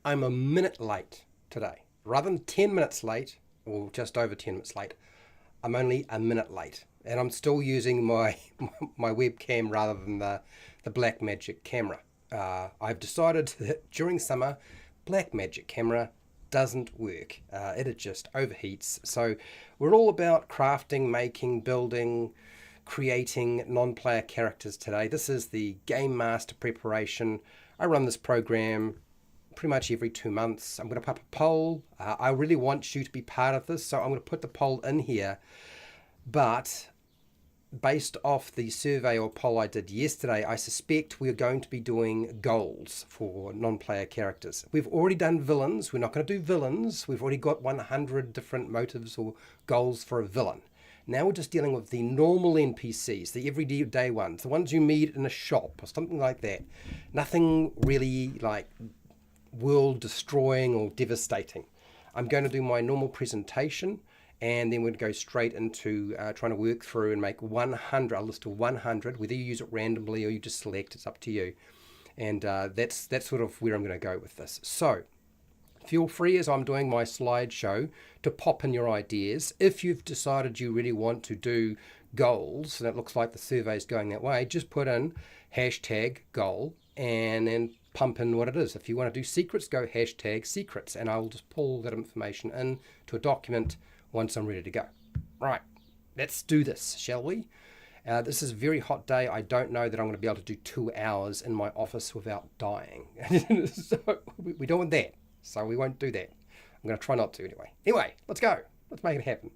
I'm a minute late today. Rather than 10 minutes late, or just over 10 minutes late, I'm only a minute late. And I'm still using my my webcam rather than the Blackmagic camera. I've decided that during summer, Blackmagic camera doesn't work. It just overheats. So we're all about crafting, making, building, creating non-player characters today. This is the Game Master preparation. I run this program pretty much every 2 months. I'm going to put up a poll. I really want you to be part of this, so I'm going to put the poll in here. But based off the survey or poll I did yesterday, I suspect we're going to be doing goals for non-player characters. We've already done villains. We're not going to do villains. We've already got 100 different motives or goals for a villain. Now we're just dealing with the normal NPCs, the everyday ones, the ones you meet in a shop or something like that. Nothing really like world destroying or devastating. I'm going to do my normal presentation, and then we're going to go straight into trying to work through and make 100, a list of 100, whether you use it randomly or you just select, it's up to you. And that's sort of where I'm going to go with this. So feel free as I'm doing my slideshow to pop in your ideas. If you've decided you really want to do goals, and it looks like the survey is going that way, just put in hashtag goal and then pump in what it is. If you want to do secrets, go hashtag secrets, and I will just pull that information into a document once I'm ready to go. Right, let's do this, shall we? This is a very hot day. I don't know that I'm going to be able to do 2 hours in my office without dying. So we don't want that. So we won't do that. I'm going to try not to anyway. Anyway, let's go. Let's make it happen.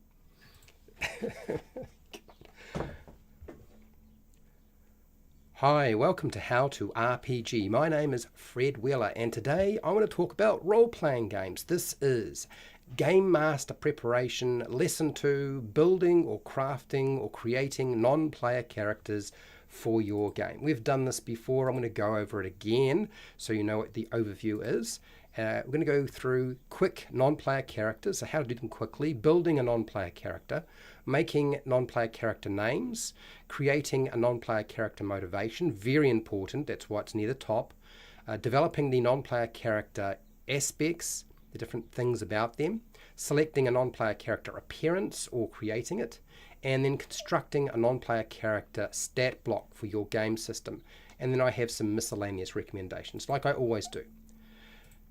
Hi, welcome to How to RPG. My name is Fred Wheeler, and today I want to talk about role-playing games. This is Game Master Preparation, Lesson 2, Building or Crafting or Creating Non-Player Characters for your game. We've done this before. I'm going to go over it again so you know what the overview is. We're going to go through quick non-player characters, so how to do them quickly, building a non-player character, making non-player character names, creating a non-player character motivation, very important, that's why it's near the top, developing the non-player character aspects, the different things about them, selecting a non-player character appearance or creating it, and then constructing a non-player character stat block for your game system. And then I have some miscellaneous recommendations, like I always do.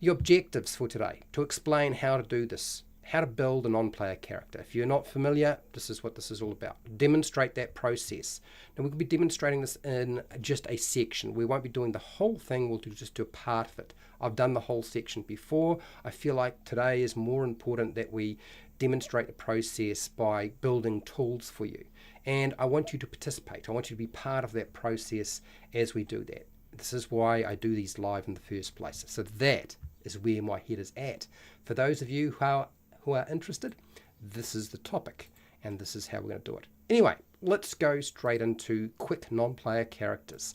The objectives for today, to explain how to do this, how to build a non-player character. If you're not familiar, this is what this is all about. Demonstrate that process. Now we'll be demonstrating this in just a section. We won't be doing the whole thing, we'll just do a part of it. I've done the whole section before. I feel like today is more important that we demonstrate the process by building tools for you. And I want you to participate. I want you to be part of that process as we do that. This is why I do these live in the first place. So that is where my head is at. For those of you who are interested, this is the topic, and this is how we're going to do it. Anyway, let's go straight into quick non-player characters.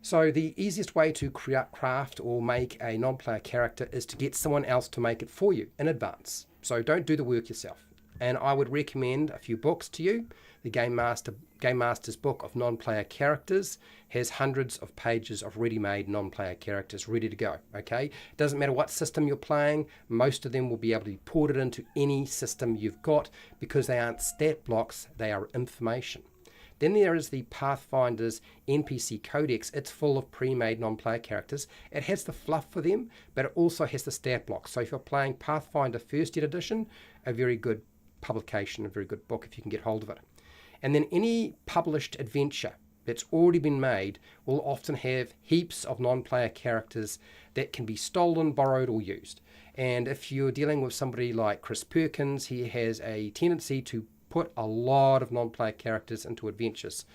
So the easiest way to craft or make a non-player character is to get someone else to make it for you in advance. So don't do the work yourself. And I would recommend a few books to you. The Game Master's book of non-player characters has hundreds of pages of ready-made non-player characters ready to go. Okay, it doesn't matter what system you're playing. Most of them will be able to be ported into any system you've got because they aren't stat blocks; they are information. Then there is the Pathfinder's NPC Codex. It's full of pre-made non-player characters. It has the fluff for them, but it also has the stat blocks. So if you're playing Pathfinder First Edition, a very good publication, a very good book if you can get hold of it. And then any published adventure that's already been made will often have heaps of non-player characters that can be stolen, borrowed, or used. And if you're dealing with somebody like Chris Perkins, he has a tendency to put a lot of non-player characters into adventures.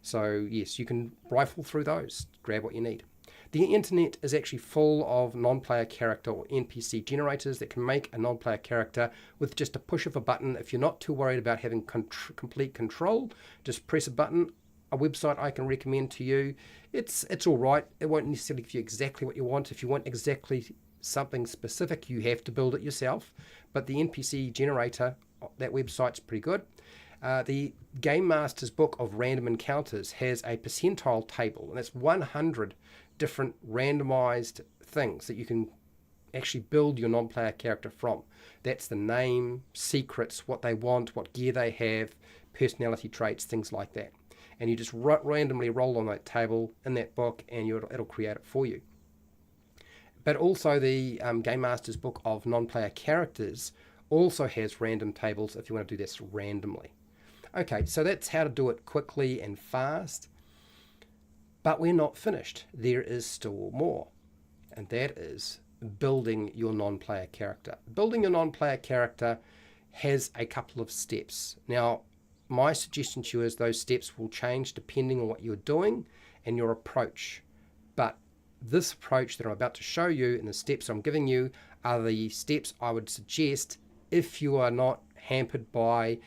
So yes, you can rifle through those, grab what you need. The internet is actually full of non-player character or NPC generators that can make a non-player character with just a push of a button. If you're not too worried about having complete control, just press a button. A website I can recommend to you, it's all right. It won't necessarily give you exactly what you want. If you want exactly something specific, you have to build it yourself. But the NPC generator, that website's pretty good. The Game Master's book of random encounters has a percentile table, and that's 100 different randomized things that you can actually build your non-player character from. That's the name, secrets, what they want, what gear they have, personality traits, things like that. And you just randomly roll on that table in that book, and it'll create it for you. But also the Game Master's Book of Non-Player Characters also has random tables if you want to do this randomly. Okay, so that's how to do it quickly and fast. But we're not finished. There is still more. And that is building your non-player character. Building your non-player character has a couple of steps. Now, my suggestion to you is those steps will change depending on what you're doing and your approach. But this approach that I'm about to show you and the steps I'm giving you are the steps I would suggest if you are not hampered by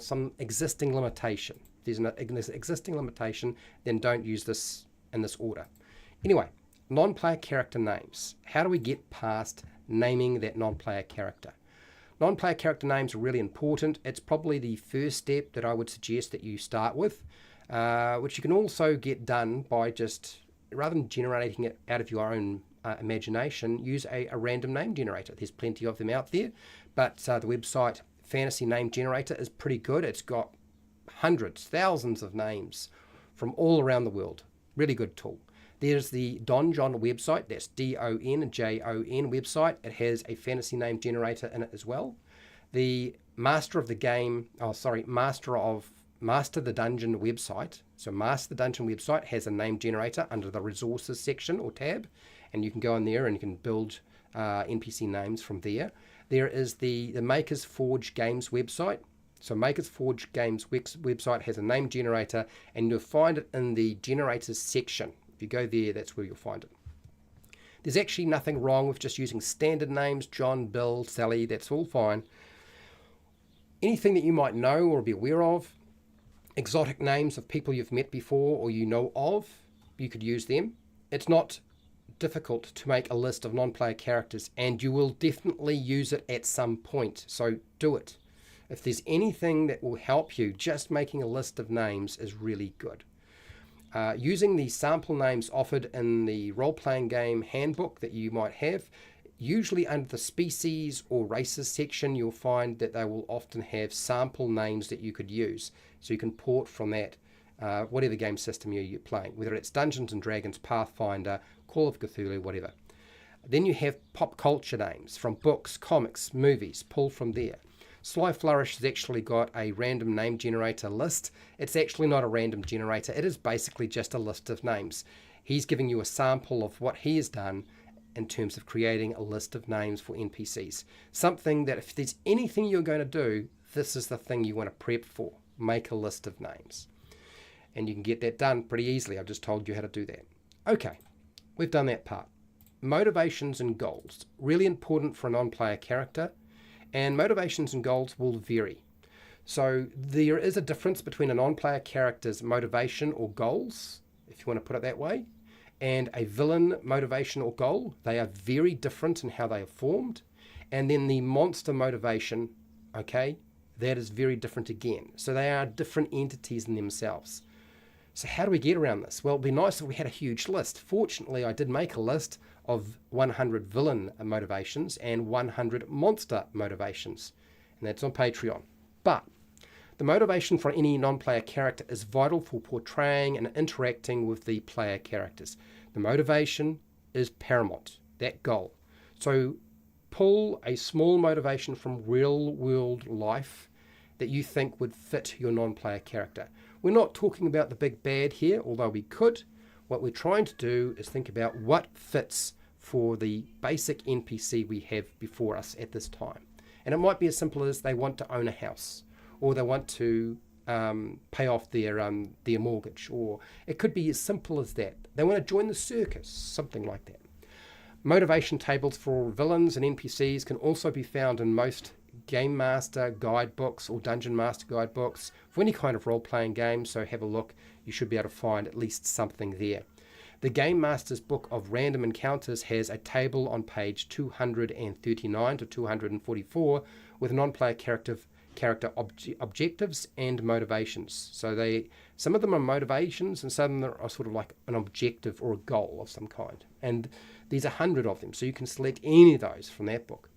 some existing limitation. If there's an existing limitation, then don't use this in this order. Anyway, non-player character names. How do we get past naming that non-player character? Non-player character names are really important. It's probably the first step that I would suggest that you start with, which you can also get done by just, rather than generating it out of your own imagination, use a random name generator. There's plenty of them out there, but the website Fantasy Name Generator is pretty good. It's got hundreds, thousands of names from all around the world. Really good tool. There's the Donjon website, that's DONJON website. It has a fantasy name generator in it as well. The Master the Dungeon website. So Master the Dungeon website has a name generator under the resources section or tab, and you can go in there and you can build NPC names from there. There is the Makers Forge Games website. So Makers Forge Games website has a name generator, and you'll find it in the generators section. If you go there, that's where you'll find it. There's actually nothing wrong with just using standard names, John, Bill, Sally, that's all fine. Anything that you might know or be aware of, exotic names of people you've met before or you know of, you could use them. It's not difficult to make a list of non-player characters, and you will definitely use it at some point, so do it. If there's anything that will help you, just making a list of names is really good. Using the sample names offered in the role-playing game handbook that you might have, usually under the species or races section, you'll find that they will often have sample names that you could use. So you can port from that, whatever game system you're playing, whether it's Dungeons & Dragons, Pathfinder, Call of Cthulhu, whatever. Then you have pop culture names from books, comics, movies, pull from there. Sly Flourish has actually got a random name generator list. It's actually not a random generator. It is basically just a list of names. He's giving you a sample of what he has done in terms of creating a list of names for NPCs. Something that if there's anything you're going to do, this is the thing you want to prep for. Make a list of names. And you can get that done pretty easily. I've just told you how to do that. Okay, we've done that part. Motivations and goals. Really important for a non-player character. And motivations and goals will vary. So there is a difference between a non-player character's motivation or goals, if you want to put it that way, and a villain motivation or goal. They are very different in how they are formed. And then the monster motivation, okay, that is very different again. So they are different entities in themselves. So how do we get around this? Well, it'd be nice if we had a huge list. Fortunately, I did make a list of 100 villain motivations and 100 monster motivations. And that's on Patreon. But the motivation for any non-player character is vital for portraying and interacting with the player characters. The motivation is paramount, that goal. So pull a small motivation from real-world life that you think would fit your non-player character. We're not talking about the big bad here, although we could. What we're trying to do is think about what fits for the basic NPC we have before us at this time. And it might be as simple as they want to own a house, or they want to pay off their mortgage, or it could be as simple as that. They want to join the circus, something like that. Motivation tables for villains and NPCs can also be found in most Game Master guidebooks or Dungeon Master guidebooks for any kind of role-playing game, so have a look. You should be able to find at least something there. The Game Master's Book of Random Encounters has a table on page 239 to 244 with non-player character objectives and motivations. So some of them are motivations and some of them are sort of like an objective or a goal of some kind. And There's 100 of them, so you can select any of those from that book.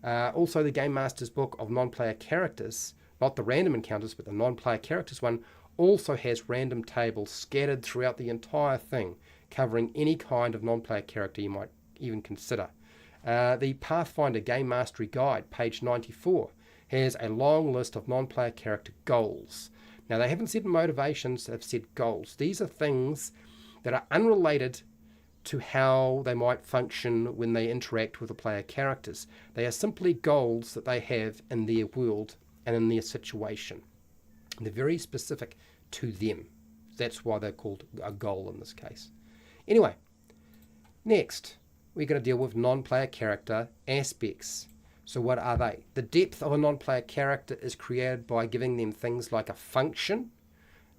Also, the Game Master's book of non-player characters, not the random encounters, but the non-player characters one, also has random tables scattered throughout the entire thing, covering any kind of non-player character you might even consider. The Pathfinder Game Mastery Guide, page 94, has a long list of non-player character goals. Now, they haven't said motivations, they've said goals. These are things that are unrelated to how they might function when they interact with the player characters. They are simply goals that they have in their world and in their situation. They're very specific to them. That's why they're called a goal in this case. Anyway, next, we're going to deal with non-player character aspects. So what are they? The depth of a non-player character is created by giving them things like a function.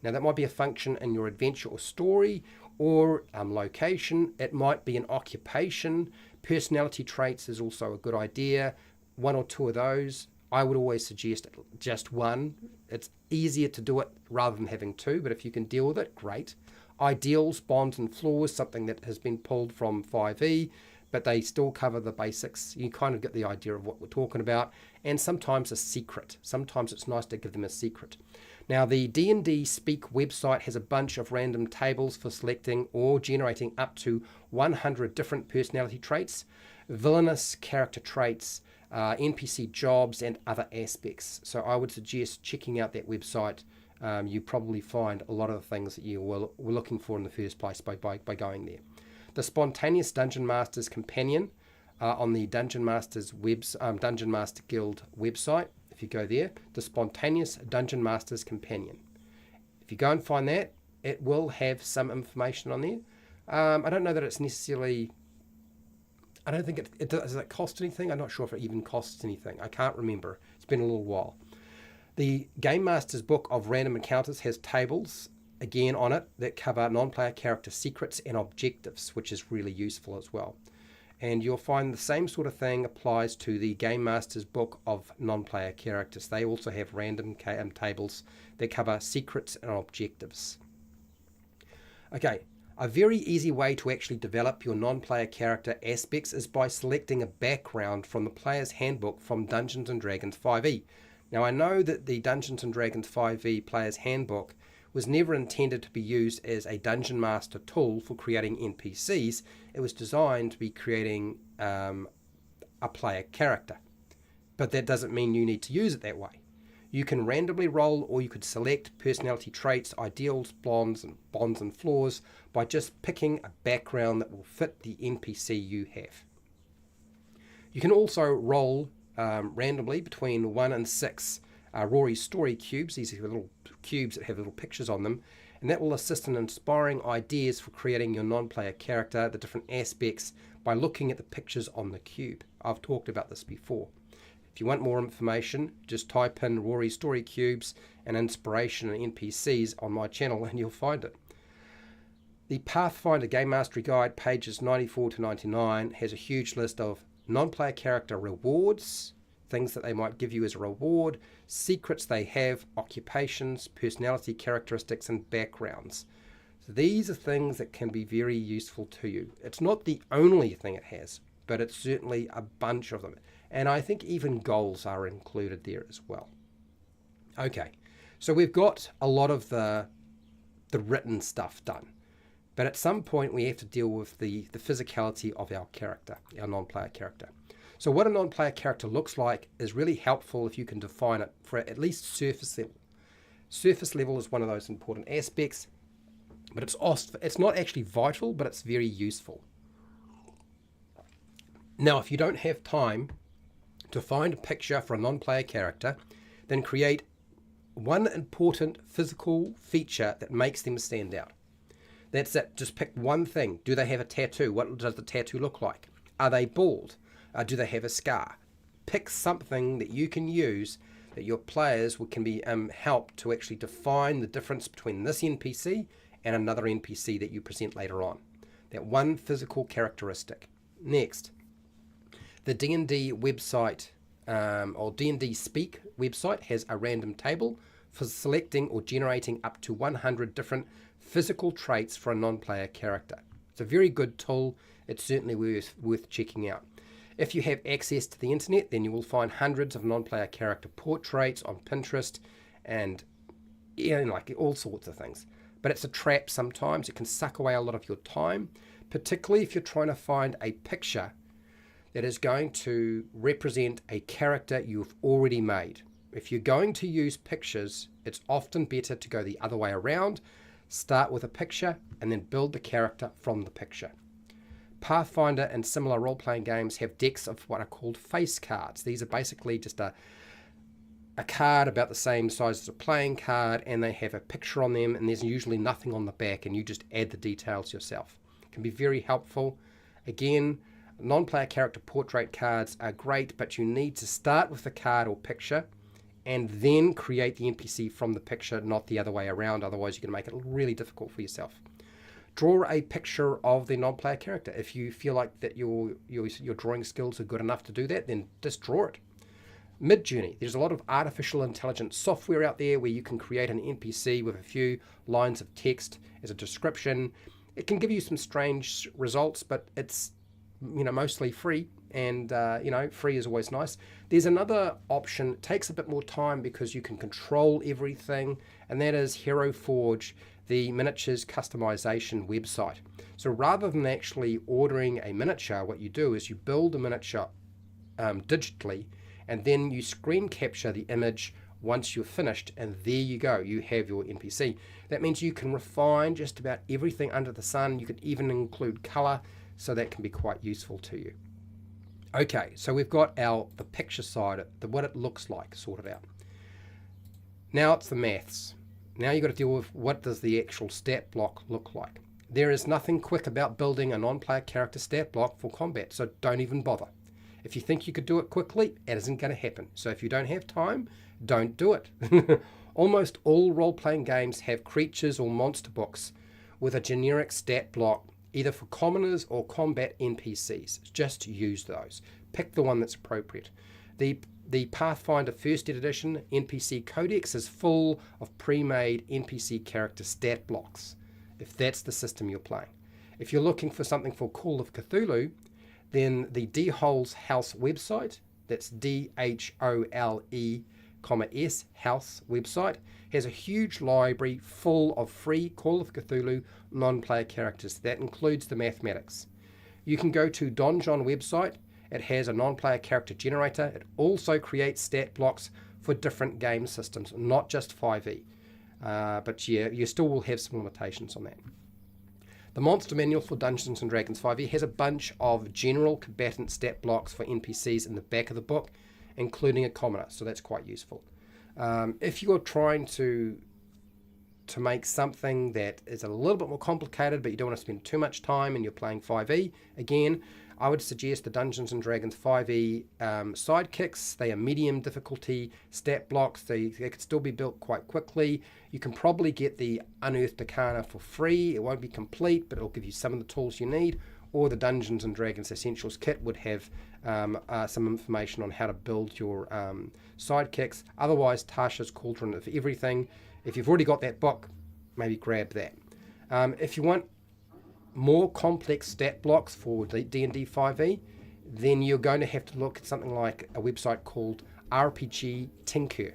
Now, that might be a function in your adventure or story, or location. It might be an occupation. Personality traits is also a good idea. One or two of those. I would always suggest just one. It's easier to do it rather than having two, but if you can deal with it, great. Ideals, bonds, and flaws, something that has been pulled from 5e, but they still cover the basics. You kind of get the idea of what we're talking about. And sometimes a secret. Sometimes it's nice to give them a secret. Now, the D&D Speak website has a bunch of random tables for selecting or generating up to 100 different personality traits, villainous character traits, NPC jobs, and other aspects. So I would suggest checking out that website. You probably find a lot of the things that you were looking for in the first place by going there. The Spontaneous Dungeon Master's Companion on the Dungeon Master Guild website. If you go there, the Spontaneous Dungeon Master's Companion. If you go and find that, it will have some information on there. I don't know that it's necessarily... I don't think does it cost anything? I'm not sure if it even costs anything. I can't remember. It's been a little while. The Game Master's Book of Random Encounters has tables, again, on it that cover non-player character secrets and objectives, which is really useful as well. And you'll find the same sort of thing applies to the Game Master's Book of Non-Player Characters. They also have random tables that cover secrets and objectives. Okay, a very easy way to actually develop your non-player character aspects is by selecting a background from the Player's Handbook from Dungeons & Dragons 5e. Now, I know that the Dungeons & Dragons 5e Player's Handbook was never intended to be used as a Dungeon Master tool for creating NPCs. It was designed to be creating a player character. But that doesn't mean you need to use it that way. You can randomly roll, or you could select personality traits, ideals, bonds and flaws by just picking a background that will fit the NPC you have. You can also roll randomly between 1 and 6 Rory's Story cubes. These are little cubes that have little pictures on them, and that will assist in inspiring ideas for creating your non-player character, the different aspects, by looking at the pictures on the cube. I've talked about this before. If you want more information, just type in Rory's Story cubes and inspiration and NPCs on my channel and you'll find it. The Pathfinder Game Mastery Guide, pages 94 to 99, has a huge list of non-player character rewards, things that they might give you as a reward, secrets they have, occupations, personality characteristics, and backgrounds. So these are things that can be very useful to you. It's not the only thing it has, but it's certainly a bunch of them. And I think even goals are included there as well. Okay, so we've got a lot of the written stuff done. But at some point we have to deal with the physicality of our character, our non-player character. So what a non-player character looks like is really helpful if you can define it for at least surface level. Surface level is one of those important aspects, but it's not actually vital, but it's very useful. Now, if you don't have time to find a picture for a non-player character, then create one important physical feature that makes them stand out. That's it. Just pick one thing. Do they have a tattoo? What does the tattoo look like? Are they bald? Do they have a scar? Pick something that you can use that your players can be helped to actually define the difference between this NPC and another NPC that you present later on. That one physical characteristic. Next, the D&D website or D&D Speak website has a random table for selecting or generating up to 100 different physical traits for a non-player character. It's a very good tool. It's certainly worth checking out. If you have access to the internet, then you will find hundreds of non-player character portraits on Pinterest and like all sorts of things. But it's a trap sometimes. It can suck away a lot of your time, particularly if you're trying to find a picture that is going to represent a character you've already made. If you're going to use pictures, it's often better to go the other way around. Start with a picture and then build the character from the picture. Pathfinder and similar role-playing games have decks of what are called face cards. These are basically just a card about the same size as a playing card, and they have a picture on them, and there's usually nothing on the back, and you just add the details yourself. It can be very helpful. Again, non-player character portrait cards are great, but you need to start with the card or picture and then create the NPC from the picture, not the other way around. Otherwise, you're going to make it really difficult for yourself. Draw a picture of the non-player character. If you feel like that your drawing skills are good enough to do that, then just draw it. Mid-Journey. There's a lot of artificial intelligence software out there where you can create an NPC with a few lines of text as a description. It can give you some strange results, but it's mostly free, and free is always nice. There's another option. It takes a bit more time because you can control everything, and that is Hero Forge, the miniatures customization website. So rather than actually ordering a miniature, what you do is you build a miniature digitally, and then you screen capture the image once you're finished, and there you go, you have your NPC. That means you can refine just about everything under the sun. You can even include color, so that can be quite useful to you. Okay, so we've got the picture side, what it looks like, sorted out. Now it's the maths. Now you've got to deal with what does the actual stat block look like. There is nothing quick about building a non-player character stat block for combat, so don't even bother. If you think you could do it quickly, it isn't going to happen. So if you don't have time, don't do it. Almost all role-playing games have creatures or monster books with a generic stat block, either for commoners or combat NPCs. Just use those. Pick the one that's appropriate. The Pathfinder First Edition NPC Codex is full of pre-made NPC character stat blocks, if that's the system you're playing. If you're looking for something for Call of Cthulhu, then the D-Hole's House website, that's DHOLE, House website, has a huge library full of free Call of Cthulhu non-player characters. That includes the mathematics. You can go to Donjon website. It has a non-player character generator. It also creates stat blocks for different game systems, not just 5e. But yeah, you still will have some limitations on that. The Monster Manual for Dungeons & Dragons 5e has a bunch of general combatant stat blocks for NPCs in the back of the book, including a commoner, so that's quite useful. If you're trying to make something that is a little bit more complicated, but you don't want to spend too much time and you're playing 5e, again, I would suggest the Dungeons & Dragons 5e sidekicks. They are medium difficulty stat blocks. They could still be built quite quickly. You can probably get the Unearthed Arcana for free. It won't be complete, but it'll give you some of the tools you need. Or the Dungeons & Dragons Essentials kit would have some information on how to build your sidekicks. Otherwise, Tasha's Cauldron of Everything. If you've already got that book, maybe grab that. If you want more complex stat blocks for D&D 5e, then you're going to have to look at something like a website called RPG Tinker.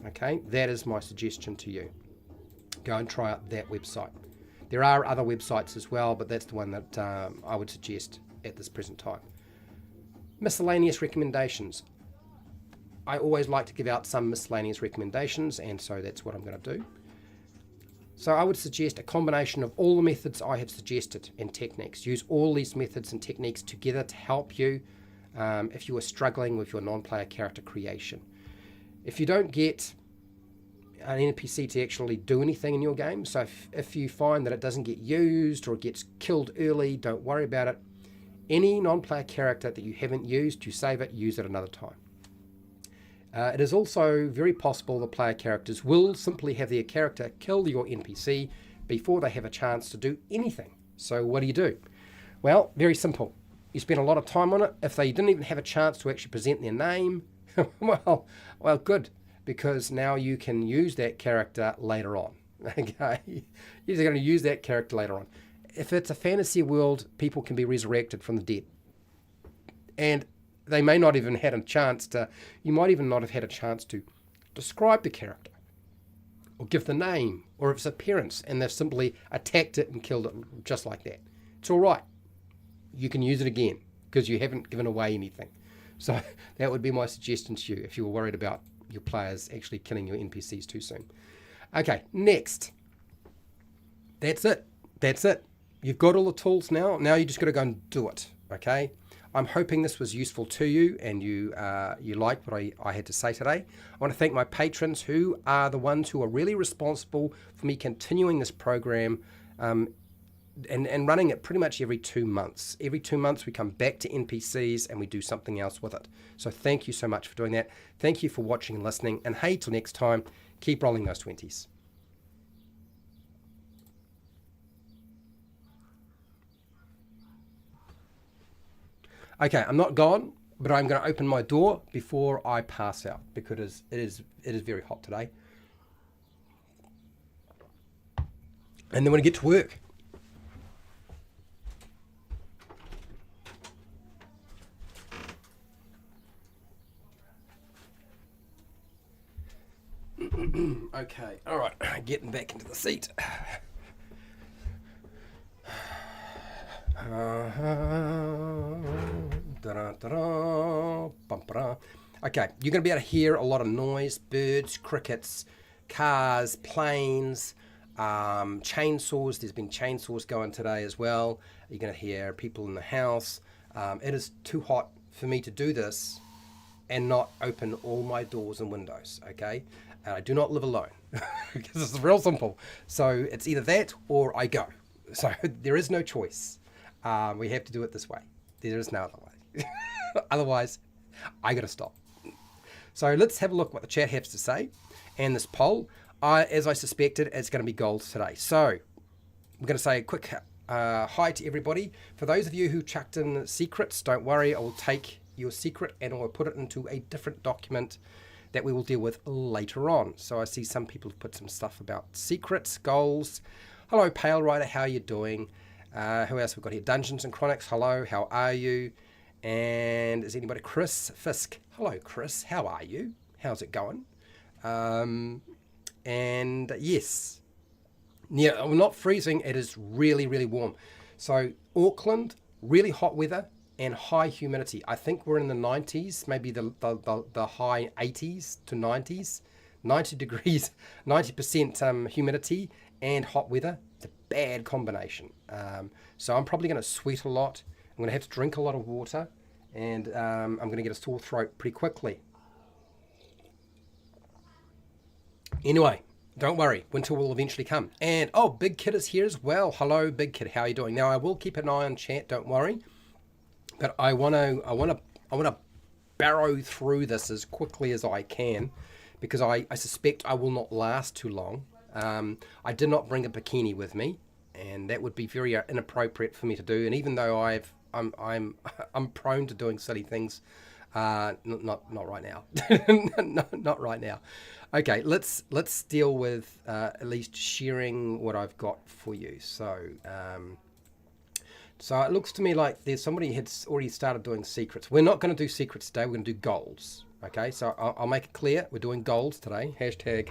Okay, that is my suggestion to you. Go and try out that website. There are other websites as well, but that's the one that I would suggest at this present time. Miscellaneous recommendations. I always like to give out some miscellaneous recommendations, and so that's what I'm going to do. So I would suggest a combination of all the methods I have suggested and techniques. Use all these methods and techniques together to help you if you are struggling with your non-player character creation. If you don't get an NPC to actually do anything in your game, so if you find that it doesn't get used or it gets killed early, don't worry about it. Any non-player character that you haven't used, you save it, use it another time. It is also very possible the player characters will simply have their character kill your NPC before they have a chance to do anything. So what do? Well, very simple. You spend a lot of time on it. If they didn't even have a chance to actually present their name, well, good, because now you can use that character later on. Okay, you're going to use that character later on. if it's a fantasy world, people can be resurrected from the dead. And they may not even had a chance to, you might even not have had a chance to describe the character or give the name or its appearance, and they've simply attacked it and killed it just like that. It's all right. You can use it again because you haven't given away anything. So that would be my suggestion to you if you were worried about your players actually killing your NPCs too soon. Okay, next. That's it. That's it. You've got all the tools now. Now you just got to go and do it. Okay. I'm hoping this was useful to you and you liked what I had to say today. I want to thank my patrons who are the ones who are really responsible for me continuing this program and running it pretty much every 2 months. Every 2 months we come back to NPCs and we do something else with it. So thank you so much for doing that. Thank you for watching and listening. And hey, till next time, keep rolling those 20s. Okay, I'm not gone, but I'm going to open my door before I pass out because it is very hot today. And then when I get to work. Okay, all right, getting back into the seat. Okay, you're going to be able to hear a lot of noise, birds, crickets, cars, planes, chainsaws. There's been chainsaws going today as well. You're going to hear people in the house. It is too hot for me to do this and not open all my doors and windows, okay? I do not live alone because it's real simple. So it's either that or I go. So there is no choice. We have to do it this way. There is no other way. Otherwise, I got to stop. So let's have a look what the chat has to say. And this poll, as I suspected, it's going to be gold today. So we're going to say a quick hi to everybody. For those of you who chucked in secrets, don't worry. I will take your secret and I will put it into a different document that we will deal with later on. So I see some people have put some stuff about secrets, goals. Hello, Pale Rider. How are you doing? Who else we've got here? Dungeons and Chronics. Hello, how are you? And is anybody? Chris Fisk. Hello, Chris. How are you? How's it going? And yes, yeah, we're not freezing. It is really, really warm. So Auckland, really hot weather and high humidity. I think we're in the 90s, maybe the high 80s to 90s, 90 degrees, 90% humidity and hot weather. It's a bad combination. So I'm probably going to sweat a lot. I'm going to have to drink a lot of water and I'm going to get a sore throat pretty quickly. Anyway, don't worry, winter will eventually come. And oh, Big Kid is here as well. Hello, Big Kid. How are you doing? Now I will keep an eye on chat. Don't worry, but I want to barrow through this as quickly as I can because I suspect I will not last too long. I did not bring a bikini with me, and that would be very inappropriate for me to do. And even though I'm prone to doing silly things, not right now, not right now. Okay, let's deal with at least sharing what I've got for you. So it looks to me like there's somebody has already started doing secrets. We're not going to do secrets today. We're going to do goals. Okay, so I'll make it clear. We're doing goals today. Hashtag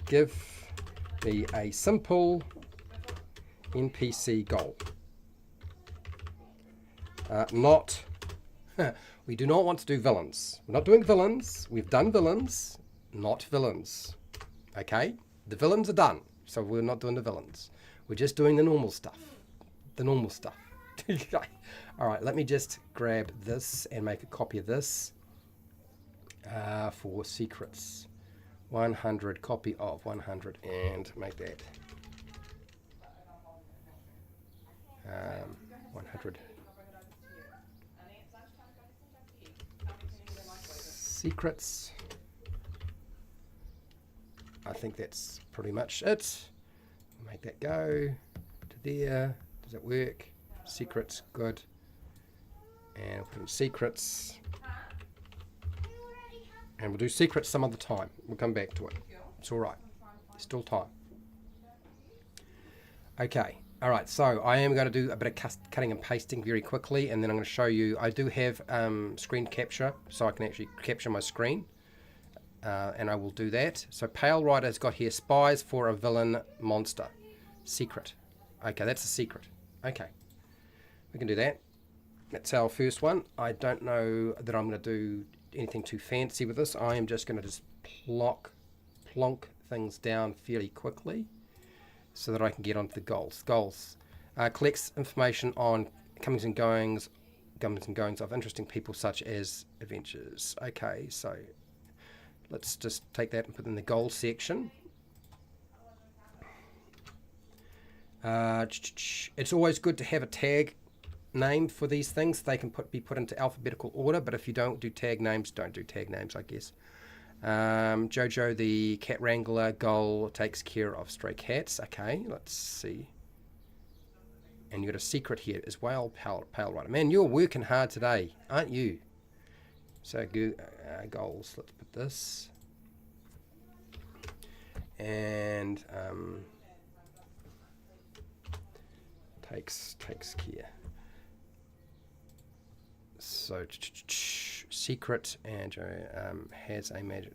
give me a simple NPC goal. We do not want to do villains. We're not doing villains. We've done villains, not villains. Okay? The villains are done, so we're not doing the villains. We're just doing the normal stuff. The normal stuff. All right, let me just grab this and make a copy of this for secrets. 100, copy of 100, and make that 100. Secrets. I think that's pretty much it. Make that go to there. Does it work? Secrets, good. And put in secrets. And we'll do secrets some other time. We'll come back to it. It's all right. There's still time. Okay. All right. So I am going to do a bit of cutting and pasting very quickly, and then I'm going to show you. I do have screen capture, so I can actually capture my screen, and I will do that. So Pale Rider has got here spies for a villain monster. Secret. Okay, that's a secret. Okay, we can do that. That's our first one. I don't know that I'm going to do anything too fancy with this. I am just going to just plonk things down fairly quickly so that I can get onto the goals. Collects information on comings and goings of interesting people such as adventures. Okay, so let's just take that and put it in the goals section. It's always good to have a tag name for these things. They can be put into alphabetical order, but if you don't do tag names, don't do tag names, I guess. Jojo the cat wrangler goal takes care of stray cats. Okay, let's see. And you got a secret here as well, Pale Rider. Man, you're working hard today, aren't you? So goals. Let's put this. And takes care. So secret and has a magic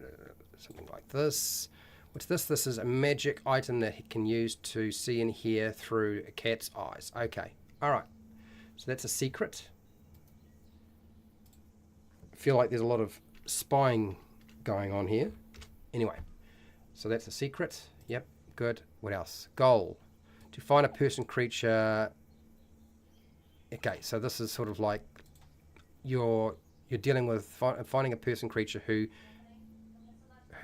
something like this. What's this? This is a magic item that he can use to see and hear through a cat's eyes. Okay, all right. So that's a secret. I feel like there's a lot of spying going on here. Anyway, so that's a secret. Yep, good. What else? Goal. To find a person, creature. Okay, so this is sort of like you're dealing with finding a person, creature who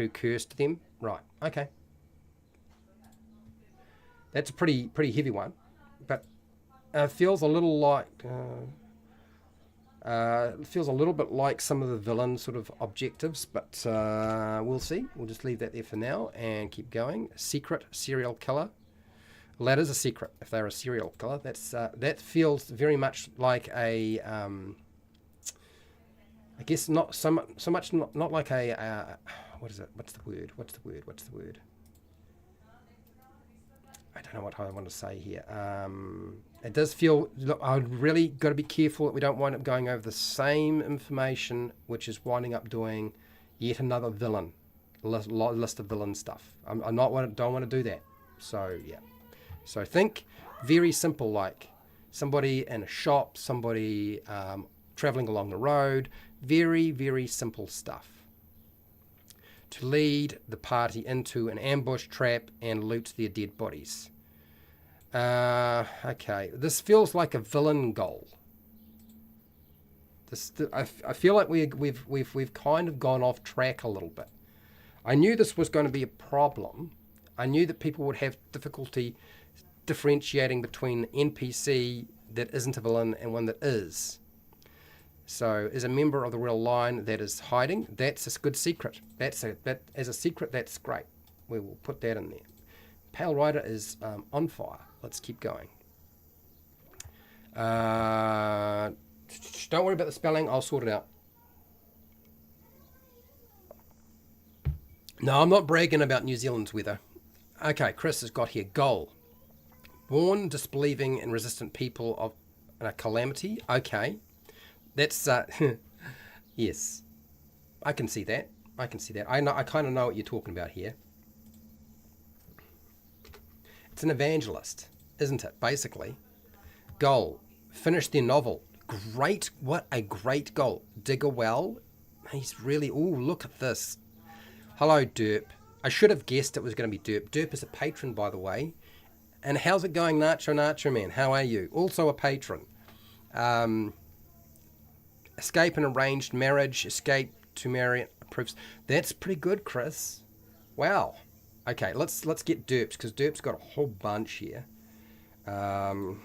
cursed them. Right. Okay. That's a pretty heavy one, but feels a little like feels a little bit like some of the villain sort of objectives, but we'll see. We'll just leave that there for now and keep going. Secret serial killer. Well, that is a secret. If they're a serial killer, that feels very much like a. I guess not so much not like a. What is it? What's the word? I don't know what I want to say here. It does feel. Look, I really got to be careful that we don't wind up going over the same information, which is winding up doing yet another villain list of villain stuff. Don't want to do that. So yeah. So think very simple, like somebody in a shop, somebody traveling along the road. Very, very simple stuff. To lead the party into an ambush trap and loot their dead bodies. Okay, this feels like a villain goal. I feel like we've kind of gone off track a little bit. I knew this was going to be a problem. I knew that people would have difficulty differentiating between NPC that isn't a villain and one that is. So, as a member of the royal line that is hiding, that's a good secret. As a secret, that's great. We will put that in there. Pale Rider is on fire. Let's keep going. Don't worry about the spelling. I'll sort it out. No, I'm not bragging about New Zealand's weather. Okay, Chris has got here. Goal. Warn disbelieving and resistant people of a calamity. Okay. That's, yes. I can see that. I kind of know what you're talking about here. It's an evangelist, isn't it, basically? Goal. Finish their novel. Great. What a great goal. Dig a well. He's really... Ooh, look at this. Hello, Derp. I should have guessed it was going to be Derp. Derp is a patron, by the way. And how's it going, Nacho Man? How are you? Also a patron. Escape an arranged marriage. Escape to marry proofs. That's pretty good, Chris. Wow. Okay, let's get Derps, because Derp's got a whole bunch here. I'm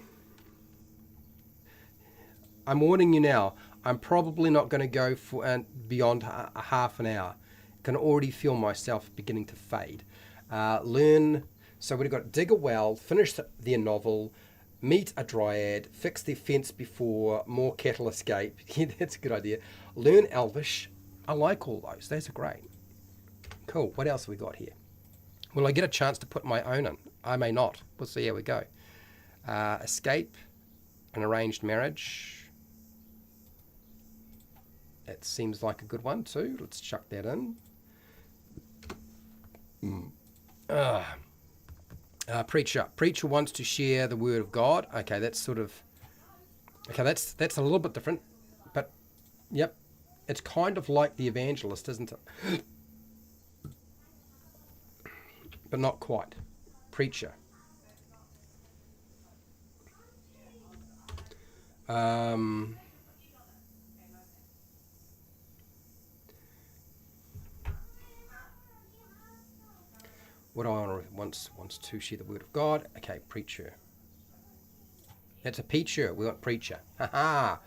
warning you now. I'm probably not going to go for beyond a half an hour. Can already feel myself beginning to fade. Learn. So we've got dig a well, finish their novel, meet a dryad, fix their fence before more cattle escape. Yeah, that's a good idea. Learn Elvish. I like all those. Those are great. Cool. What else have we got here? Will I get a chance to put my own in? I may not. We'll see how we go. Escape an arranged marriage. That seems like a good one too. Let's chuck that in. Preacher. Preacher wants to share the word of God. Okay, that's sort of... Okay, that's a little bit different. But, yep. It's kind of like the evangelist, isn't it? But not quite. Preacher. What do I wants to share the word of God? Okay, preacher. That's a preacher. We want preacher. Haha.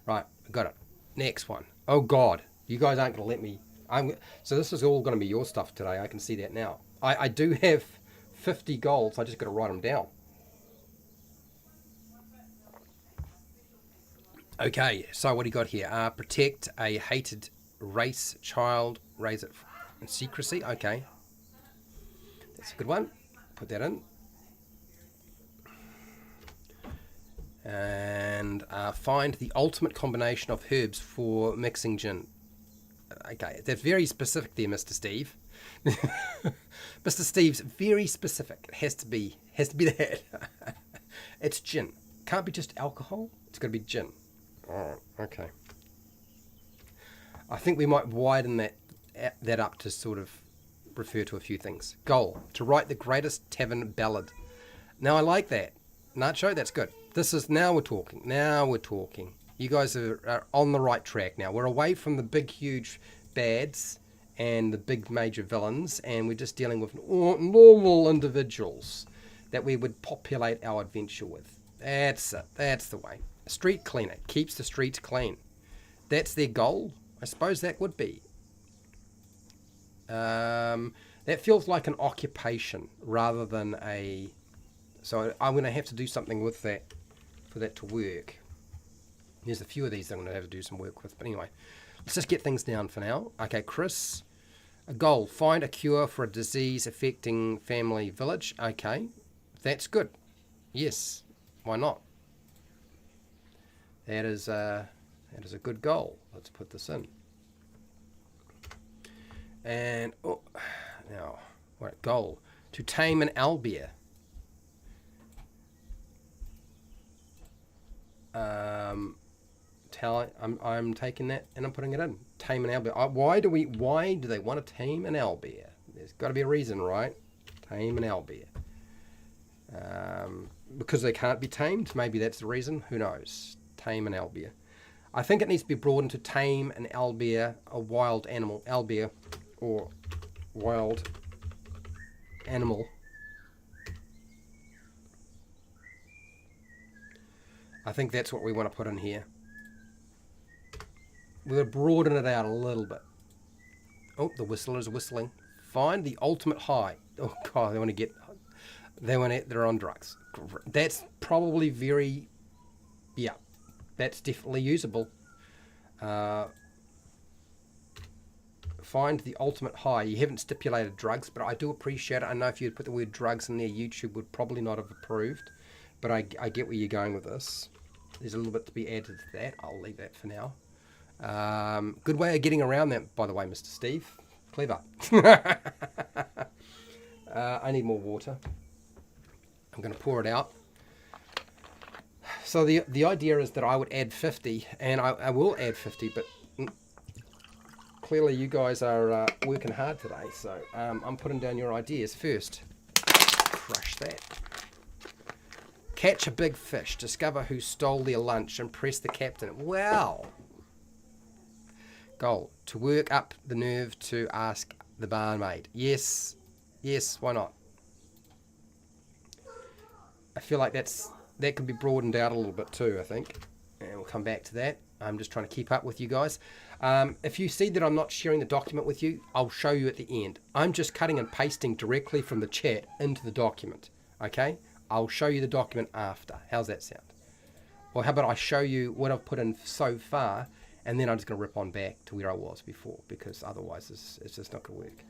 Right, got it. Next one. Oh God, you guys aren't going to let me. So this is all going to be your stuff today. I can see that now. I do have 50 goals. I just got to write them down. Okay, so what do you got here? Protect a hated race child, raise it in secrecy. Okay, that's a good one. Put that in. And find the ultimate combination of herbs for mixing gin. Okay, that's very specific there, Mr. Steve. Mr. Steve's very specific. It has to be that. It's gin. Can't be just alcohol. It's got to be gin. Oh, okay. I think we might widen that up to sort of refer to a few things. Goal: to write the greatest tavern ballad. Now I like that. Nacho, that's good. Now we're talking. Now we're talking. You guys are on the right track now. We're away from the big, huge bads and the big major villains, and we're just dealing with normal individuals that we would populate our adventure with. That's it. That's the way. A street cleaner keeps the streets clean. That's their goal. I suppose that would be. That feels like an occupation rather than a... So I'm going to have to do something with that for that to work. There's a few of these that I'm going to have to do some work with. But anyway, let's just get things down for now. Okay, Chris. A goal. Find a cure for a disease affecting family village. Okay, that's good. Yes, why not? That is a good goal. Let's put this in. And now, what goal? To tame an owlbear. I'm taking that and I'm putting it in. Tame an owlbear. Why do they want to tame an owlbear? There's got to be a reason, right? Tame an owlbear. Because they can't be tamed. Maybe that's the reason. Who knows? Tame an owlbear. I think it needs to be broadened to tame an owlbear, a wild animal. Owlbear or wild animal. I think that's what we want to put in here. We'll broaden it out a little bit. Oh, the whistler's whistling. Find the ultimate high. Oh God, they're on drugs. That's probably very, yeah, that's definitely usable. Find the ultimate high. You haven't stipulated drugs, but I do appreciate it. I know if you had put the word drugs in there, YouTube would probably not have approved. But I get where you're going with this. There's a little bit to be added to that. I'll leave that for now. Good way of getting around that, by the way, Mr. Steve. Clever. I need more water. I'm going to pour it out. So the idea is that I would add 50, and I will add 50, but clearly you guys are working hard today. So I'm putting down your ideas first. Crush that. Catch a big fish, discover who stole their lunch, impress the captain. Wow. Goal, to work up the nerve to ask the barmaid. Yes, why not? I feel like that could be broadened out a little bit too, I think. And we'll come back to that. I'm just trying to keep up with you guys. If you see that I'm not sharing the document with you, I'll show you at the end. I'm just cutting and pasting directly from the chat into the document, okay? I'll show you the document after. How's that sound? Or how about I show you what I've put in so far, and then I'm just going to rip on back to where I was before, because otherwise it's just not going to work.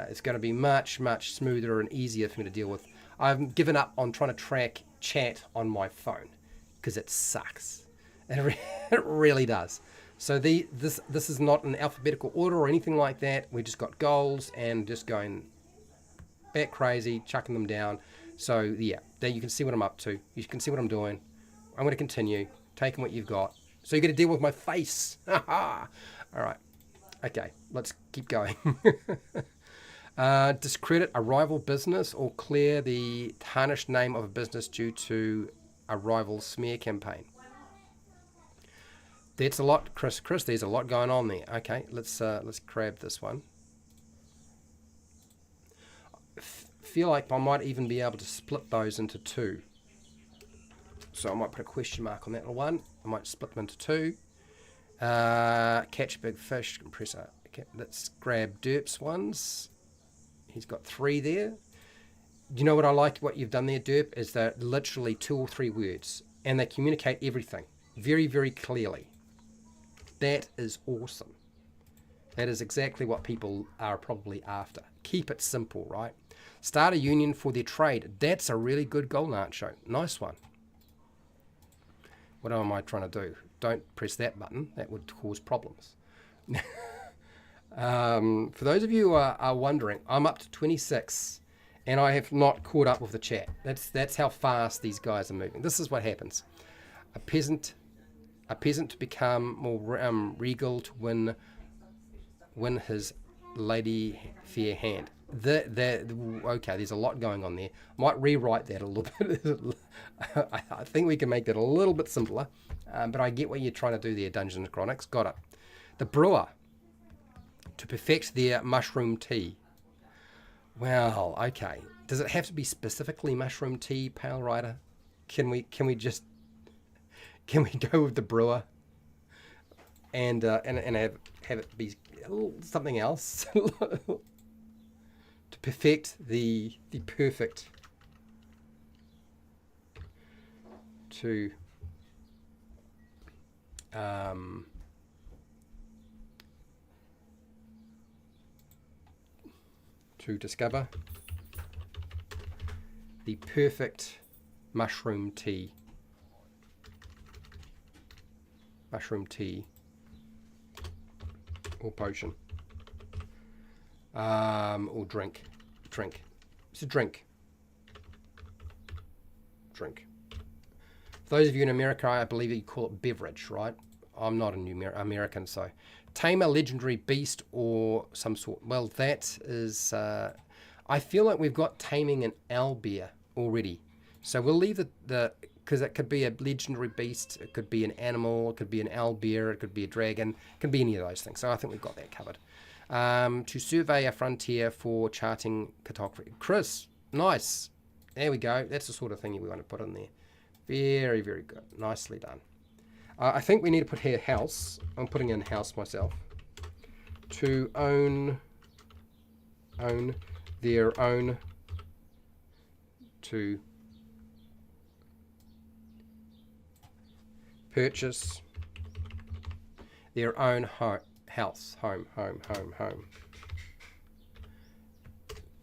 It's going to be much, much smoother and easier for me to deal with. I've given up on trying to track chat on my phone because it sucks. It really does. So this is not in alphabetical order or anything like that. We just got goals and just going bat crazy, chucking them down. So yeah, there you can see what I'm up to. You can see what I'm doing. I'm going to continue taking what you've got. So you're going to deal with my face. All right. Okay, let's keep going. Discredit a rival business or clear the tarnished name of a business due to a rival smear campaign. That's a lot, Chris. There's a lot going on there. Okay, let's grab this one. Feel like I might even be able to split those into two. So I might put a question mark on that little one. I might split them into two. Catch big fish, compressor. Okay, let's grab Derp's ones. He's got 3 there. You know what I like what you've done there, Derp, is they're literally 2 or 3 words. And they communicate everything very, very clearly. That is awesome. That is exactly what people are probably after. Keep it simple, right? Start a union for their trade. That's a really good goal, Nacho. Nice one. What am I trying to do? Don't press that button. That would cause problems. For those of you who are wondering, I'm up to 26 and I have not caught up with the chat. That's how fast these guys are moving. This is what happens. A peasant to become more regal to win his lady fair hand. Okay, there's a lot going on there. Might rewrite that a little bit. I think we can make that a little bit simpler, but I get what you're trying to do there, Dungeons and Chronics. Got it. The brewer to perfect their mushroom tea. Well, okay. Does it have to be specifically mushroom tea, Pale Rider? Can we go with the brewer and have it be something else to perfect the perfect to discover the perfect mushroom tea or potion or drink. It's a drink. For those of you in America, I believe you call it beverage, right? I'm not an American, so tame a legendary beast or some sort. Well, that is I feel like we've got taming an owlbear already, so we'll leave the because it could be a legendary beast, it could be an animal, it could be an owlbear, it could be a dragon, it could be any of those things. So I think we've got that covered. To survey a frontier for charting cartography. Chris, nice. There we go. That's the sort of thing we want to put in there. Very, very good. Nicely done. I think we need to put here house. I'm putting in house myself. To own their own, to purchase their own house, home.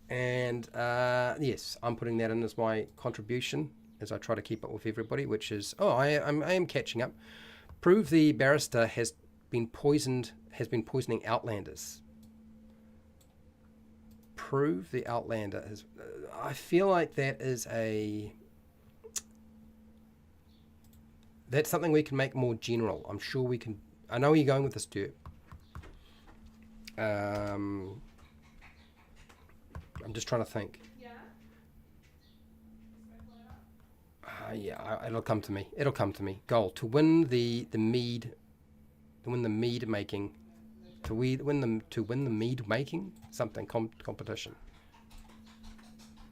And yes, I'm putting that in as my contribution as I try to keep up with everybody, which is, I am catching up. Prove the barrister has been poisoning outlanders. Prove the outlander has. I feel like that's something we can make more general. I'm sure we can. I know where you're going with this, Stuart. I'm just trying to think. Yeah, it'll come to me. Goal to win the mead, making, to win the mead making something competition.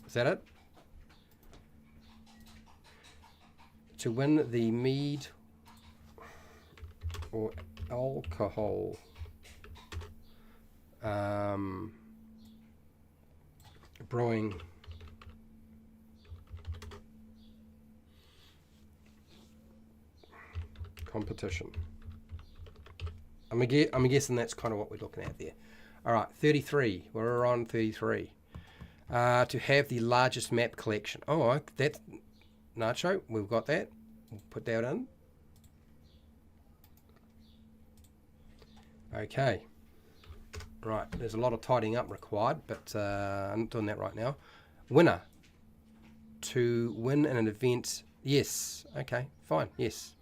Is that it? To win the mead or alcohol brewing competition. I'm guessing that's kind of what we're looking at there. All right, 33. We're on 33. To have the largest map collection. Oh, that's Nacho. We've got that. We'll put that in. Okay. Right. There's a lot of tidying up required, but I'm not doing that right now. Winner. To win an event. Yes. Okay. Fine. Yes.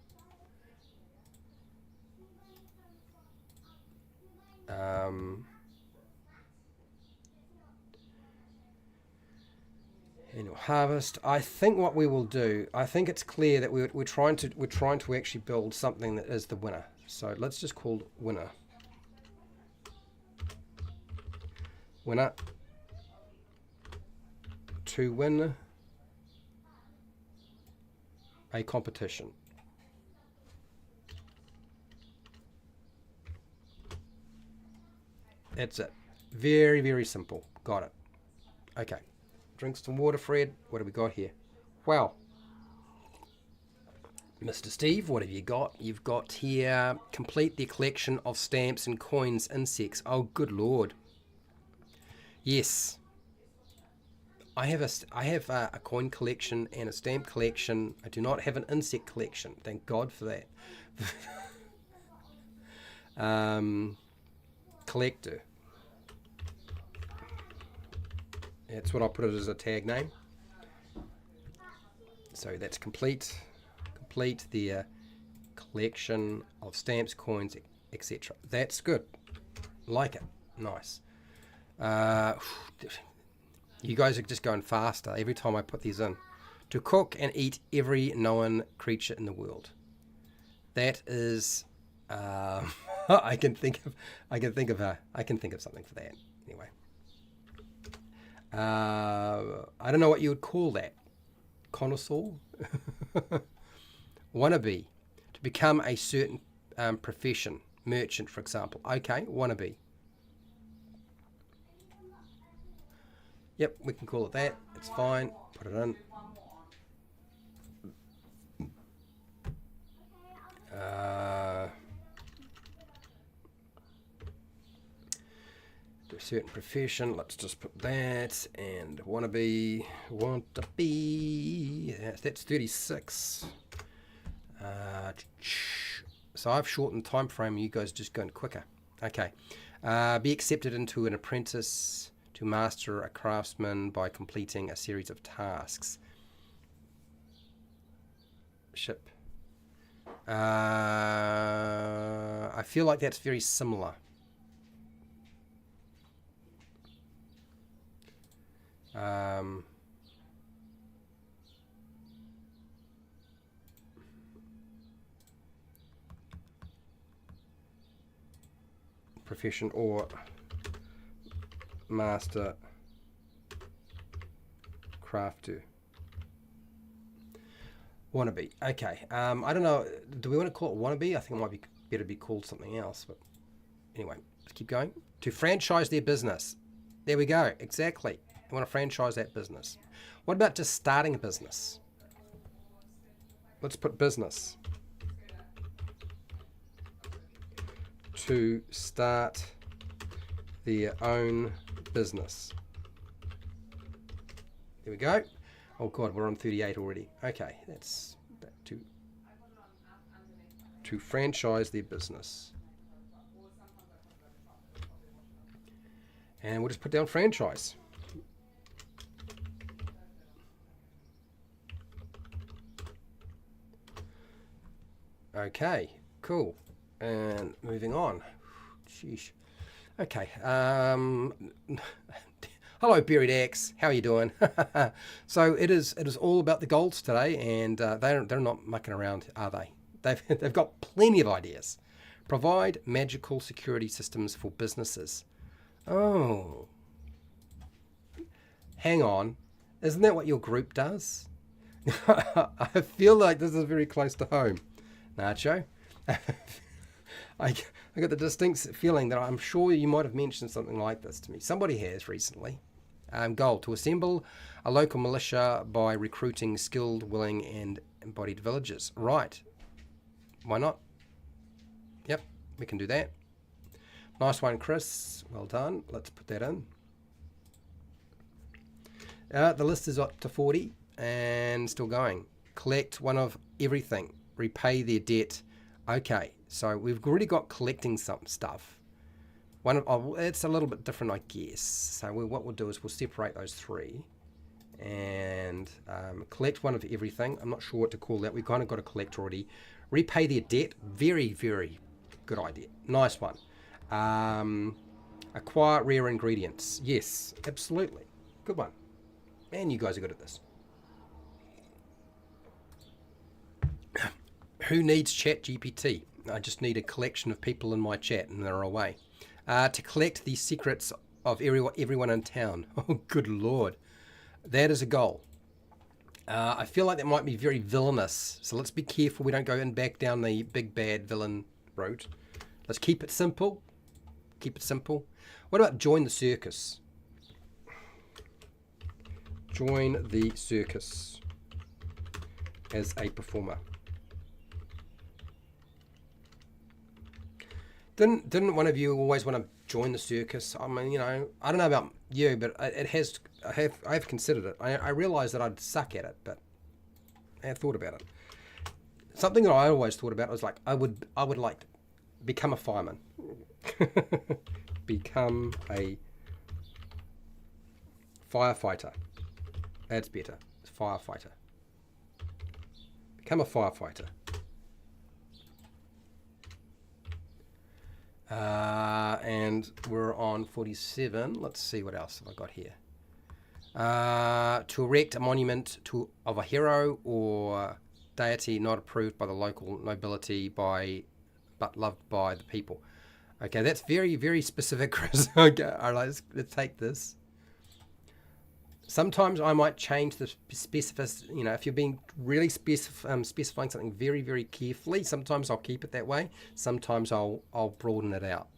Annual harvest. I think what we will do. I think it's clear that we're trying to actually build something that is the winner. So let's just call winner. Winner. To win a competition. That's it. Very, very simple. Got it. Okay. Drink some water, Fred. What have we got here? Wow. Mr. Steve, what have you got? You've got here, complete the collection of stamps and coins, insects. Oh, good Lord. Yes. I have a coin collection and a stamp collection. I do not have an insect collection. Thank God for that. Collector. That's what I'll put it as a tag name. So that's complete the collection of stamps, coins, etc. That's good. Like it. Nice. You guys are just going faster every time I put these in. To cook and eat every known creature in the world. That is, I can think of something for that. Anyway, I don't know what you would call that. Connoisseur, wannabe, to become a certain profession, merchant, for example. Okay, wannabe. Yep, we can call it that. It's fine. Put it in. Do a certain profession. Let's just put that. And wannabe. That's 36. So I've shortened time frame. You guys are just going quicker. Okay. Be accepted into an apprentice. To master a craftsman by completing a series of tasks. Ship. I feel like that's very similar. Profession or master crafter. Wannabe. Okay. I don't know. Do we want to call it wannabe? I think it might be better be called something else. But anyway, let's keep going. To franchise their business. There we go. Exactly. You want to franchise that business. What about just starting a business? Let's put business. To start their own business. There we go. Oh God, we're on 38 already. Okay, that's to franchise their business. And we'll just put down franchise. Okay, cool. And moving on. Sheesh. Okay. Hello, Buried Axe. How are you doing? So it is all about the golds today, and they're not mucking around, are they? They've got plenty of ideas. Provide magical security systems for businesses. Oh, hang on. Isn't that what your group does? I feel like this is very close to home, Nacho. I got the distinct feeling that I'm sure you might have mentioned something like this to me. Somebody has recently. Goal, to assemble a local militia by recruiting skilled, willing, and embodied villagers. Right. Why not? Yep, we can do that. Nice one, Chris. Well done. Let's put that in. The list is up to 40 and still going. Collect one of everything. Repay their debt. Okay, so we've already got collecting some stuff. It's a little bit different, I guess. So what we'll do is we'll separate those three and collect one of everything. I'm not sure what to call that. We've kind of got a collect already. Repay their debt. Very, very good idea. Nice one. Acquire rare ingredients. Yes, absolutely. Good one. Man, you guys are good at this. Who needs ChatGPT? I just need a collection of people in my chat and they're away. To collect the secrets of everyone in town. Oh, good Lord. That is a goal. I feel like that might be very villainous, so let's be careful we don't go back down the big bad villain route. Let's keep it simple. Keep it simple. What about join the circus? Join the circus as a performer. Didn't one of you always want to join the circus? I mean, I don't know about you, but I've considered it. I realised that I'd suck at it, but I have thought about it. Something that I always thought about was like I would like to become a fireman. Become a firefighter. That's better. Firefighter. Become a firefighter. And we're on 47. Let's see what else have I got here. To erect a monument of a hero or deity not approved by the local nobility but loved by the people. Okay, that's very, very specific, Chris. Okay, all right, let's take this. Sometimes I might change the specificity. If you're being really specifying something very, very carefully, sometimes I'll keep it that way. Sometimes I'll broaden it out.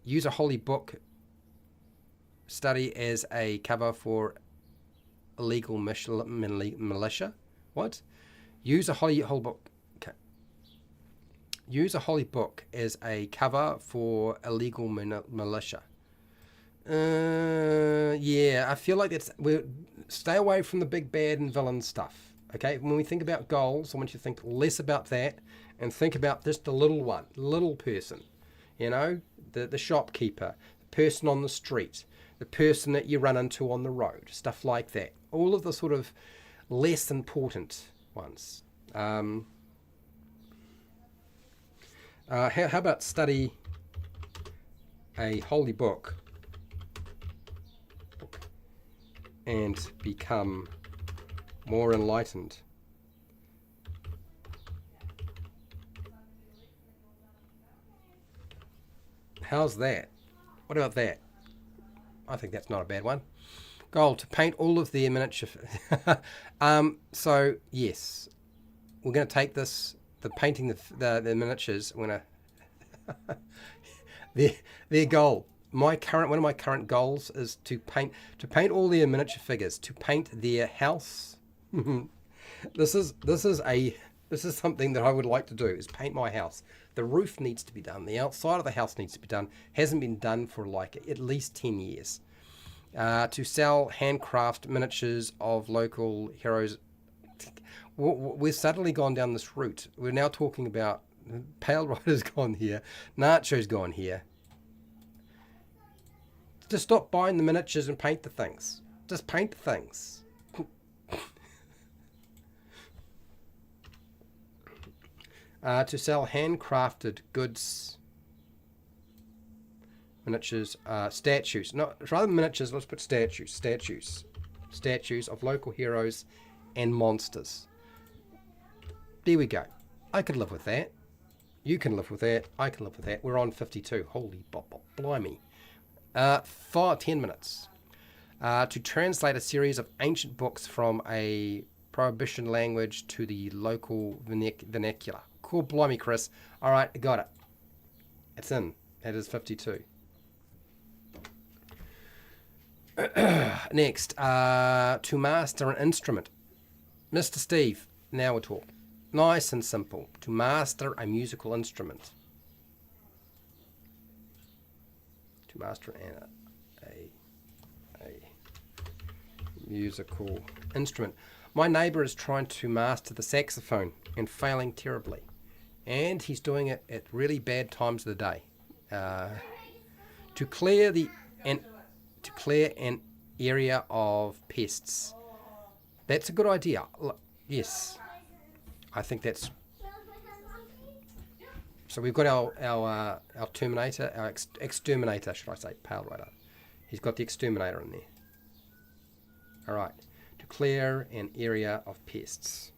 Use a holy book study as a cover for illegal militia. What? Use a holy book. Okay. Use a holy book as a cover for illegal militia. Yeah, I feel like stay away from the big bad and villain stuff. Okay, when we think about goals, I want you to think less about that and think about just the little one, little person. The shopkeeper, the person on the street, the person that you run into on the road, stuff like that. All of the sort of less important ones. How about study a holy book and become more enlightened? How's that? What about that? I think that's not a bad one. Goal, to paint all of their miniature. So, yes, we're going to take this, the painting the miniatures, we're going to... their goal. One of my current goals is to paint all their miniature figures, to paint their house. This is something that I would like to do, is paint my house. The roof needs to be done. The outside of the house needs to be done. Hasn't been done for like at least 10 years. To sell handcraft miniatures of local heroes. We've suddenly gone down this route. We're now talking about Pale Rider's gone here. Nacho's gone here. Just stop buying the miniatures and paint the things. Just paint the things. To sell handcrafted goods, miniatures, statues. No, rather than miniatures, let's put statues. Statues of local heroes and monsters. There we go. I could live with that. You can live with that. I can live with that. We're on 52. Holy blimey. 10 minutes. To translate a series of ancient books from a prohibition language to the local vernacular. Cool, blimey, Chris. All right, got it. It's in. It is 52. Next, to master an instrument. Mr. Steve, now we're talking. Nice and simple. To master a musical instrument. To master a musical instrument. My neighbour is trying to master the saxophone and failing terribly. And he's doing it at really bad times of the day. To clear an area of pests. That's a good idea. Yes, I think that's. So we've got our Terminator, our exterminator, should I say, Pale Rider. He's got the exterminator in there. All right, to clear an area of pests.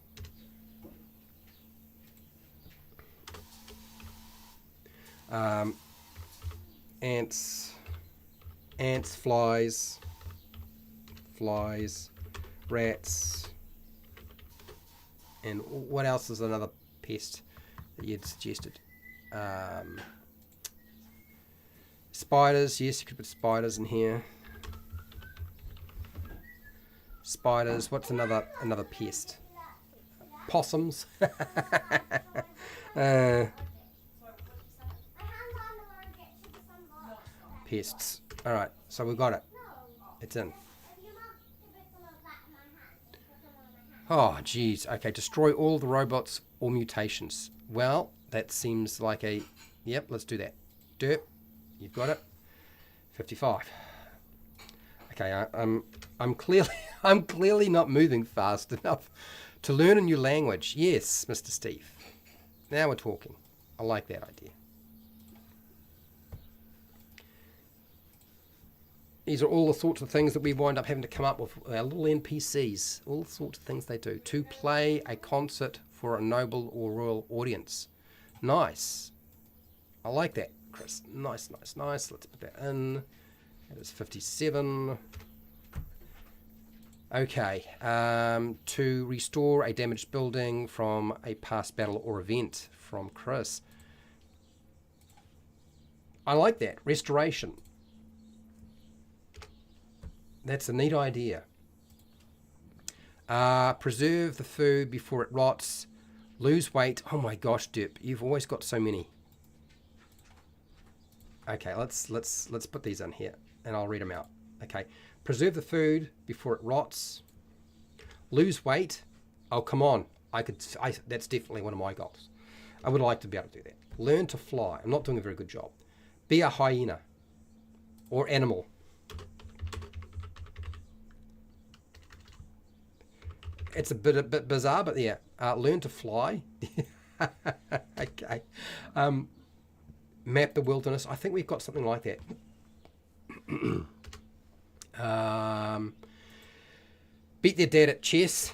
Ants, flies, rats, and what else is another pest that you'd suggested? Spiders, yes, you could put spiders in here. Spiders, what's another pest? Possums. Pests. All right, so we've got it. It's in. Oh, geez. Okay, destroy all the robots or mutations. Well, that seems like a... Yep, let's do that. Derp. You've got it. 55. Okay, I'm clearly not moving fast enough to learn a new language. Yes, Mr. Steve. Now we're talking. I like that idea. These are all the sorts of things that we wind up having to come up with our little NPCs. All the sorts of things they do. To play a concert for a noble or royal audience. Nice. I like that, Chris. Nice. Let's put that in. That is 57. Okay. To restore a damaged building from a past battle or event, from Chris. I like that. Restoration. That's a neat idea. Preserve the food before it rots. Lose weight. Oh my gosh, Dip, you've always got so many. Okay, let's put these in here, and I'll read them out. Okay, preserve the food before it rots. Lose weight. Oh, come on. That's definitely one of my goals. I would like to be able to do that. Learn to fly. I'm not doing a very good job. Be a hyena or animal. It's a bit bizarre, but yeah. Learn to fly. Okay. Map the wilderness. I think we've got something like that. Beat their dad at chess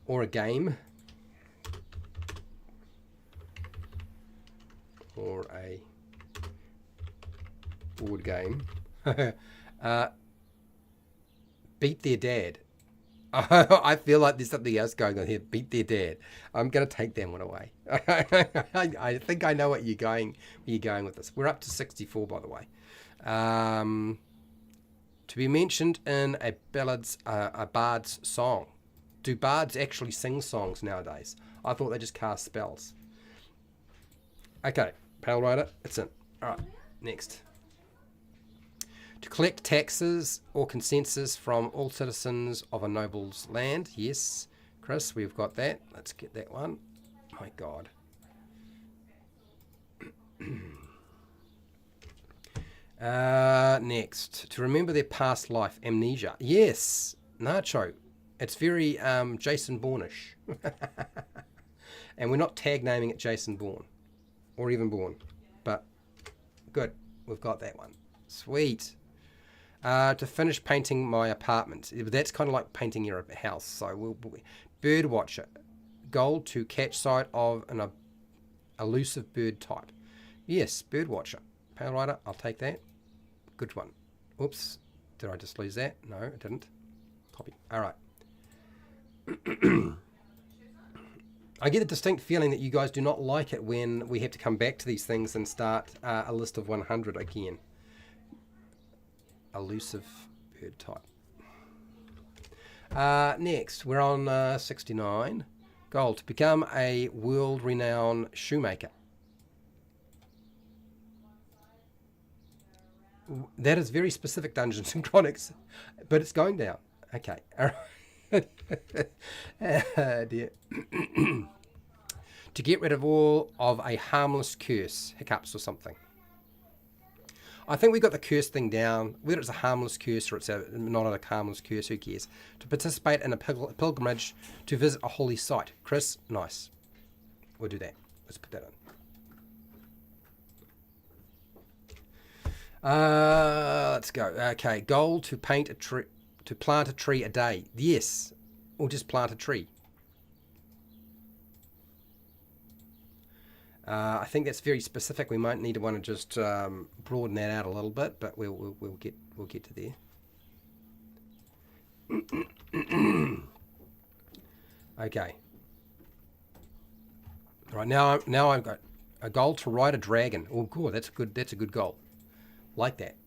or a game. Or a board game. Beat their dad. I feel like there's something else going on here. Beat their dad. I'm going to take that one away. I think I know what you're going with this. We're up to 64, by the way. To be mentioned in a bard's song. Do bards actually sing songs nowadays? I thought they just cast spells. Okay, Pale Rider, it's in. All right, next. To collect taxes or consensus from all citizens of a noble's land. Yes, Chris, we've got that. Let's get that one. My God. Next. To remember their past life. Amnesia. Yes, Nacho. It's very Jason Bourne-ish. And we're not tag naming it Jason Bourne. Or even Bourne. But good. We've got that one. Sweet. To finish painting my apartment. That's kind of like painting your house. So bird watcher. Goal to catch sight of an elusive bird type. Yes, bird watcher. Pale Rider, I'll take that. Good one. Oops. Did I just lose that? No, I didn't. Copy. All right. I get a distinct feeling that you guys do not like it when we have to come back to these things and start a list of 100 again. Elusive bird type. Next, we're on 69. Goal, to become a world-renowned shoemaker. That is very specific, Dungeons and Chronics, but it's going down. Okay. All right. Dear. To get rid of all of a harmless curse, hiccups or something. I think we got the curse thing down. Whether it's a harmless curse or it's not a harmless curse, who cares? To participate in a pilgrimage to visit a holy site. Chris, nice. We'll do that. Let's put that in. Let's go. Okay, goal to paint a tree, to plant a tree a day. Yes, or just plant a tree. I think that's very specific. We might need to want to just broaden that out a little bit, but we'll get to there. Okay. Right now I've got a goal to ride a dragon. Oh, cool. That's a good goal. Like that.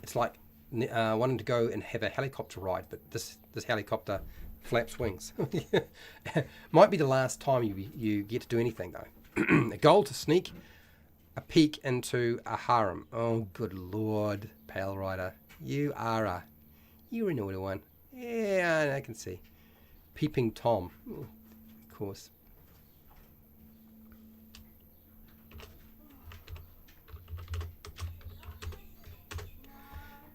It's like wanting to go and have a helicopter ride, but this helicopter flaps wings. Might be the last time you get to do anything though. A goal to sneak a peek into a harem. Oh, good lord, Pale Rider. You're a naughty one. Yeah, I can see. Peeping Tom. Ooh, of course.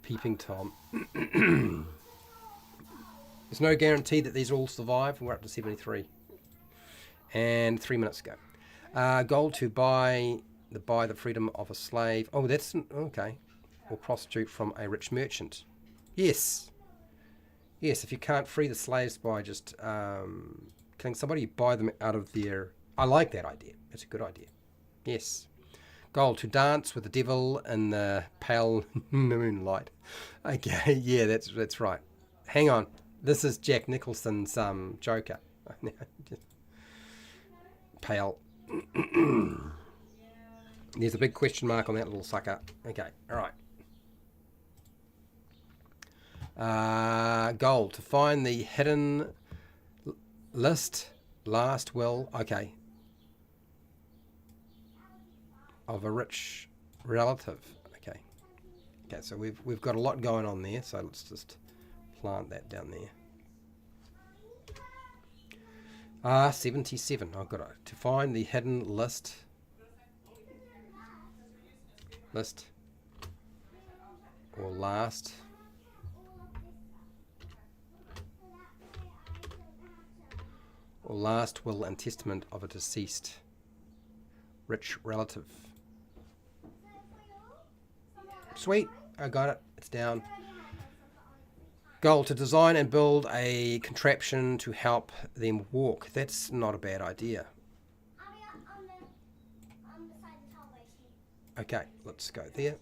Peeping Tom. There's no guarantee that these all survive. We're up to 73. And 3 minutes ago. Goal to buy the freedom of a slave. Oh, that's okay. Or prostitute from a rich merchant. Yes. Yes, if you can't free the slaves by just killing somebody, you buy them out of their... I like that idea. It's a good idea. Yes. Goal to dance with the devil in the pale moonlight. Okay, yeah, that's right. Hang on. This is Jack Nicholson's Joker. Pale. There's a big question mark on that little sucker. Okay, all right. Goal to find the hidden last will. Okay. Of a rich relative. Okay. Okay, so we've got a lot going on there, so let's just plant that down there. 77. I've got to find the hidden list or last will and testament of a deceased rich relative. Sweet, I got it. It's down. Goal to design and build a contraption to help them walk. That's not a bad idea. Okay, let's go there.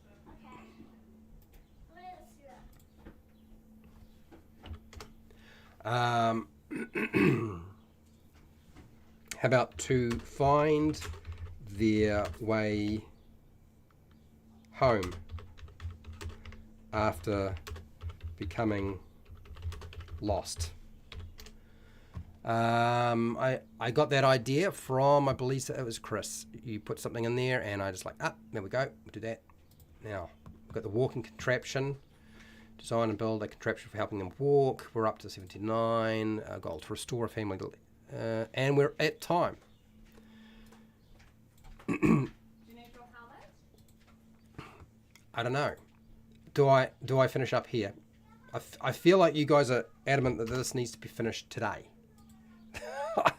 How about to find their way home after becoming lost. I got that idea from, I believe it was Chris. You put something in there and I just like, there we go, we'll do that. Now, we've got the walking contraption. Design and build a contraption for helping them walk. We're up to 79. Goal to restore a family. And we're at time. Do you need to know how much? I don't know. Do I finish up here? I feel like you guys are adamant that this needs to be finished today.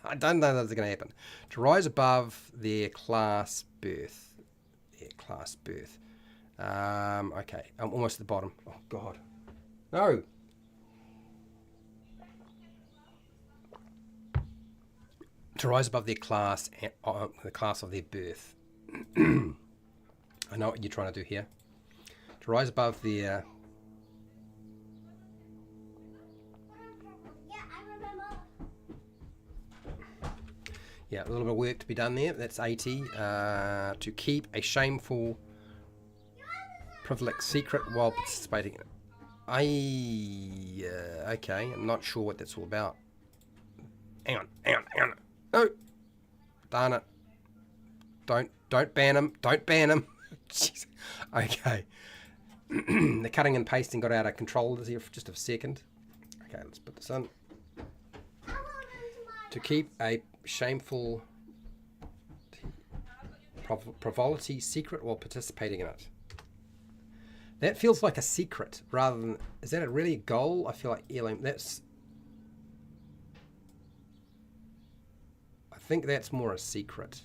I don't know that's going to happen. To rise above their class birth. Okay, I'm almost at the bottom. Oh, God. No. To rise above their class, the class of their birth. I know what you're trying to do here. To rise above their... Yeah, a little bit of work to be done there. That's 80. To keep a shameful privilege secret while participating in it. Okay, I'm not sure what that's all about. Hang on. No! Darn it. Don't ban him. Don't ban him. Jeez. Okay. The cutting and pasting got out of control here for just a second. Okay, let's put this in. To keep a shameful frivolity secret while participating in it. That feels like a secret rather than... Is that really a goal? I feel like that's... I think that's more a secret.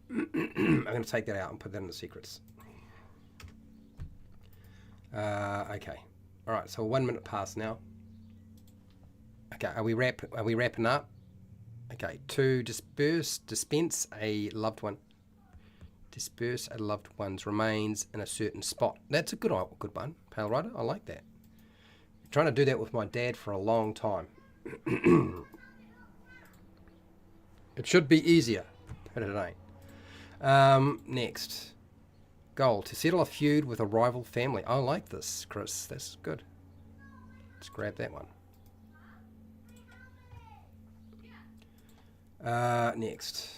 I'm going to take that out and put that in the secrets. Okay. All right, so 1 minute past now. Okay, are we wrapping up? Okay, to dispense a loved one. Disperse a loved one's remains in a certain spot. That's a good one, Pale Rider. I like that. I'm trying to do that with my dad for a long time. It should be easier, but it ain't. Next. Goal. To settle a feud with a rival family. I like this, Chris. That's good. Let's grab that one. Next.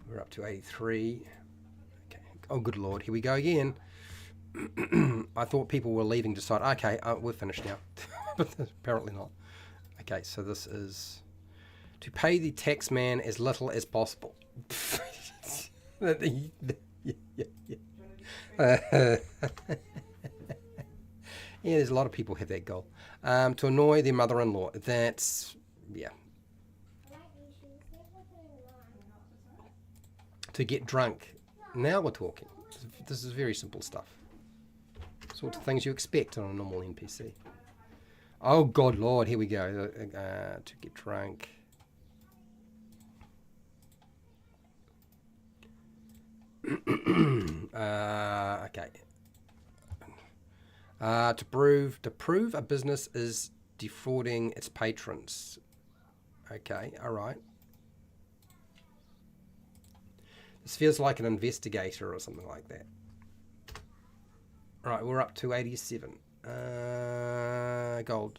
We're up to 83. Okay. Oh, good Lord. Here we go again. I thought people were leaving to decide, okay, we're finished now. But apparently not. Okay, so this is to pay the tax man as little as possible. Yeah, there's a lot of people have that goal. To annoy their mother-in-law. That's, yeah. To get drunk. Now we're talking. This is very simple stuff. Sorts of things you expect on a normal NPC. Oh, God, Lord, here we go. To get drunk. Okay. To prove a business is defrauding its patrons. Okay, all right. This feels like an investigator or something like that. All right, we're up to 87. Gold.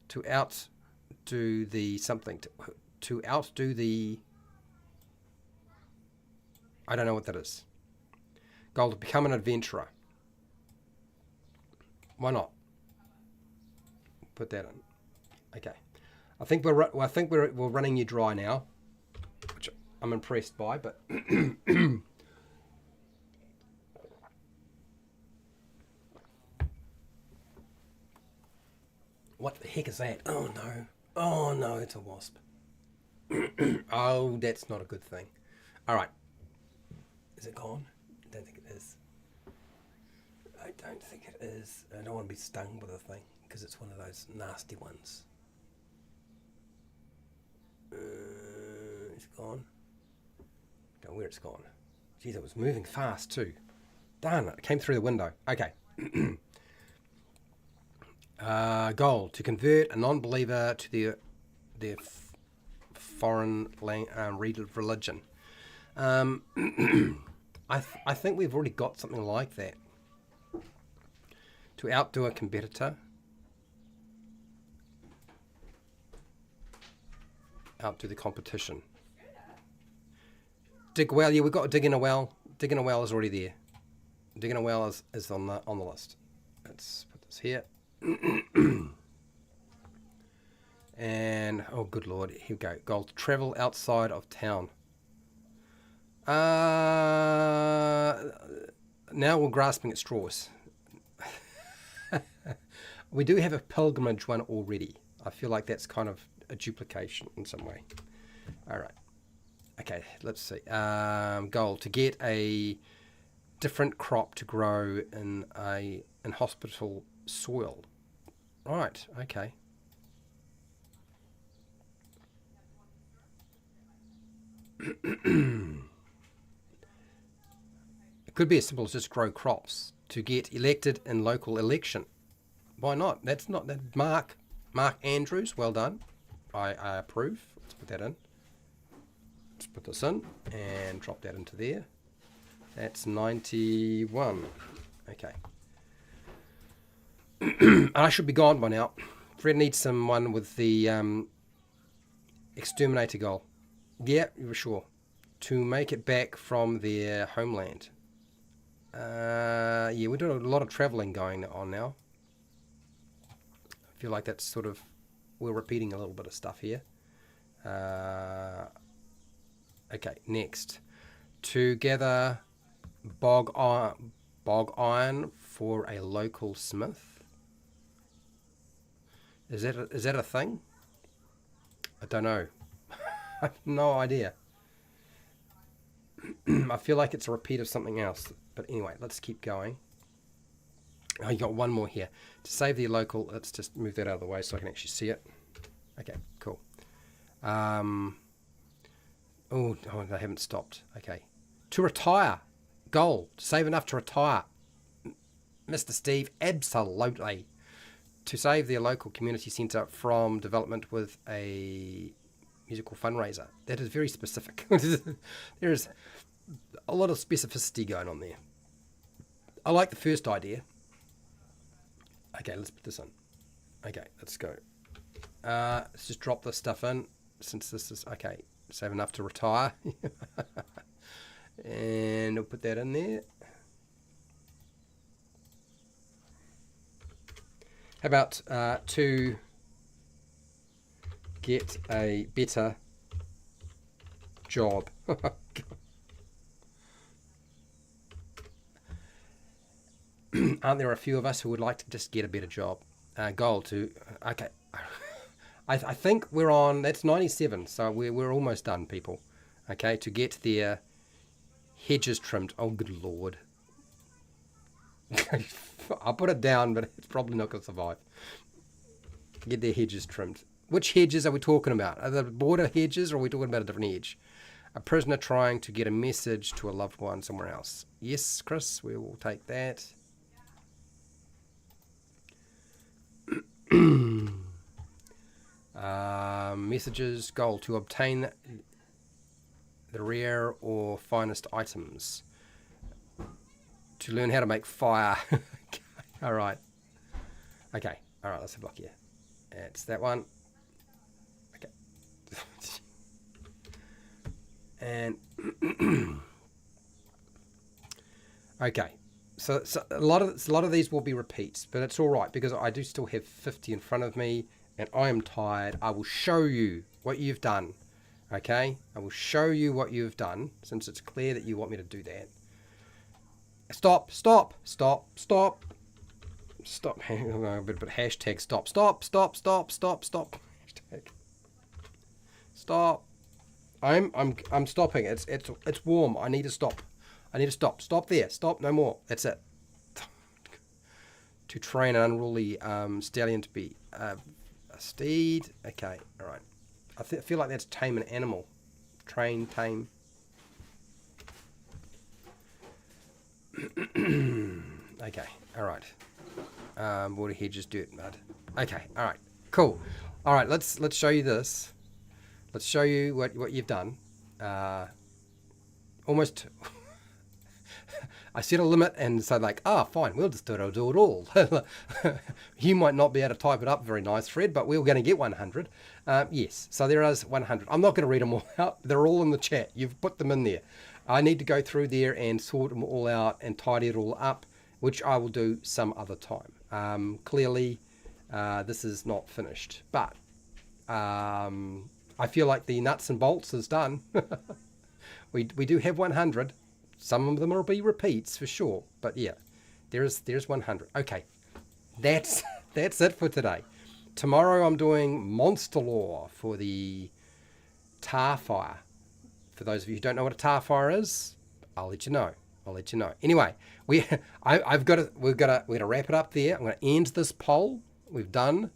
To outdo the something. To outdo the... I don't know what that is. Goal. To become an adventurer. Why not? Put that in. Okay. I think we're running you dry now, which I'm impressed by. But what the heck is that? Oh no! Oh no! It's a wasp. Oh, that's not a good thing. All right. Is it gone? I don't think it is. I don't think it is. I don't want to be stung with a thing because it's one of those nasty ones. It's gone. Don't know where it's gone. Geez, it was moving fast too. Darn it! It came through the window. Okay. Goal. To convert a non-believer to their foreign religion. I think we've already got something like that. To outdo a competitor. Outdo the competition. Dig well. Yeah, we've got to dig in a well. Digging a well is already there. Digging a well is on the list. Let's put this here. And oh, good Lord, here we go. Goal. To travel outside of town. Now we're grasping at straws. We do have a pilgrimage one already. I feel like that's kind of a duplication in some way. All right. Okay, let's see. Goal. To get a different crop to grow in hospital soil. Right, okay. It could be as simple as just grow crops. To get elected in local election. Why not? That's not that. Mark Andrews, well done. I approve. Let's put that in. Let's put this in and drop that into there. That's 91. Okay. I should be gone by now. Fred needs someone with the exterminator goal. Yeah, you were sure. To make it back from their homeland. Yeah, we're doing a lot of travelling going on now. feel like that's sort of, we're repeating a little bit of stuff here. Okay, next. Together bog iron for a local smith. Is that a thing? I don't know. I have no idea. I feel like it's a repeat of something else. But anyway, let's keep going. Oh, you got one more here. To save the local, let's just move that out of the way so I can actually see it. Okay, cool. Oh, they haven't stopped. Okay. To retire. Goal. To save enough to retire. Mr. Steve, absolutely. To save their local community centre from development with a musical fundraiser. That is very specific. There is a lot of specificity going on there. I like the first idea. Okay, let's put this in. Okay, let's go. Let's just drop this stuff in, since this is, okay, save enough to retire. And we'll put that in there. How about to get a better job? Aren't there a few of us who would like to just get a better job? Goal to, okay. I think we're on, that's 97, so we're almost done, people. Okay, to get their hedges trimmed. Oh, good Lord. I'll put it down, but it's probably not going to survive. Get their hedges trimmed. Which hedges are we talking about? Are the border hedges, or are we talking about a different hedge? A prisoner trying to get a message to a loved one somewhere else. Yes, Chris, we will take that. Messages. Goal to obtain the rare or finest items. To learn how to make fire. All right. Okay. All right. Let's have a look here. It's that one. Okay. And okay. So a lot of these will be repeats, but it's all right because I do still have 50 in front of me, and I am tired. I will show you what you've done. Okay. I will show you what you've done, since it's clear that you want me to do that. Stop, stop, stop, stop, stop. A bit of hashtag stop, stop, stop, stop, stop, stop. Hashtag. Stop. I'm stopping. It's warm. I need to stop. I need to stop. Stop there. Stop. No more. That's it. To train an unruly stallion to be a steed. Okay. All right. I feel like that's tame an animal. Train, tame. Okay, all right. Water hedges, dirt, mud. Okay, all right, cool. All right, let's show you this. Let's show you what you've done. Almost. I set a limit, and so like, fine, we'll just do it all. You might not be able to type it up very nice, Fred, but we're going to get 100. Yes, so there is 100. I'm not going to read them all out. They're all in the chat. You've put them in there. I need to go through there and sort them all out and tidy it all up, which I will do some other time. Clearly, this is not finished, but I feel like the nuts and bolts is done. we do have 100. Some of them will be repeats for sure, but yeah, there's 100. Okay, that's it for today. Tomorrow I'm doing Monster Lore for the tar fire. For those of you who don't know what a tar fire is, I'll let you know. Anyway, we're gonna wrap it up there. I'm gonna end this poll. We've done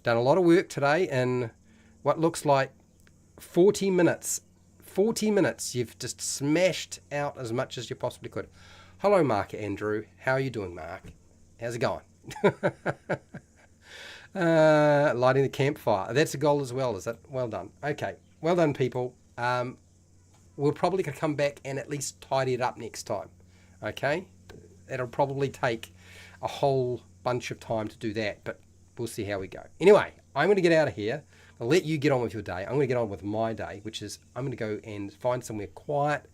a lot of work today in what looks like 40 minutes. 40 minutes. You've just smashed out as much as you possibly could. Hello, Mark Andrew. How are you doing, Mark? How's it going? Lighting the campfire. That's a goal as well, is it? Well done. Okay. Well done, people. We're probably going to come back and at least tidy it up next time. Okay? It'll probably take a whole bunch of time to do that, but we'll see how we go. Anyway, I'm going to get out of here. I'll let you get on with your day. I'm going to get on with my day, which is I'm going to go and find somewhere quiet,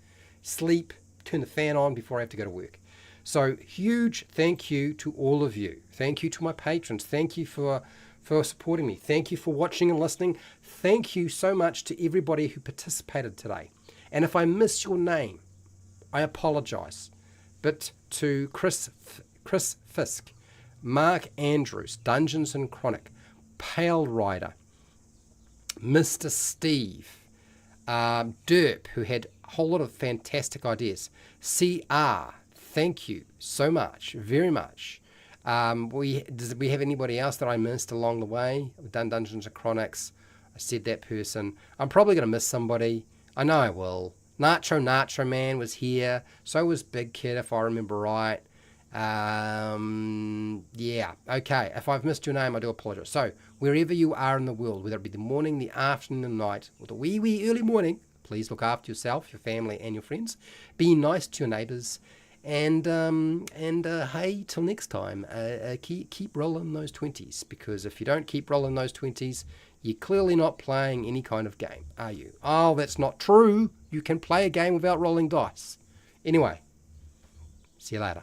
sleep, turn the fan on before I have to go to work. So huge thank you to all of you. Thank you to my patrons. Thank you for for supporting me. Thank you for watching and listening. Thank you so much to everybody who participated today. And if I miss your name, I apologize. But to Chris Fisk, Mark Andrews, Dungeons and Chronic, Pale Rider, Mr. Steve, Derp, who had a whole lot of fantastic ideas, CR, thank you so much, very much. Did we have anybody else that I missed along the way? We've done Dungeons and Chronics. I said that person. I'm probably going to miss somebody. I know I will. Nacho Man was here. So was Big Kid, if I remember right. Yeah, okay. If I've missed your name, I do apologize. So, wherever you are in the world, whether it be the morning, the afternoon, the night, or the wee early morning, please look after yourself, your family, and your friends. Be nice to your neighbours. And hey, till next time, keep rolling those 20s, because if you don't keep rolling those 20s, you're clearly not playing any kind of game, are you? Oh, that's not true. You can play a game without rolling dice. Anyway, see you later.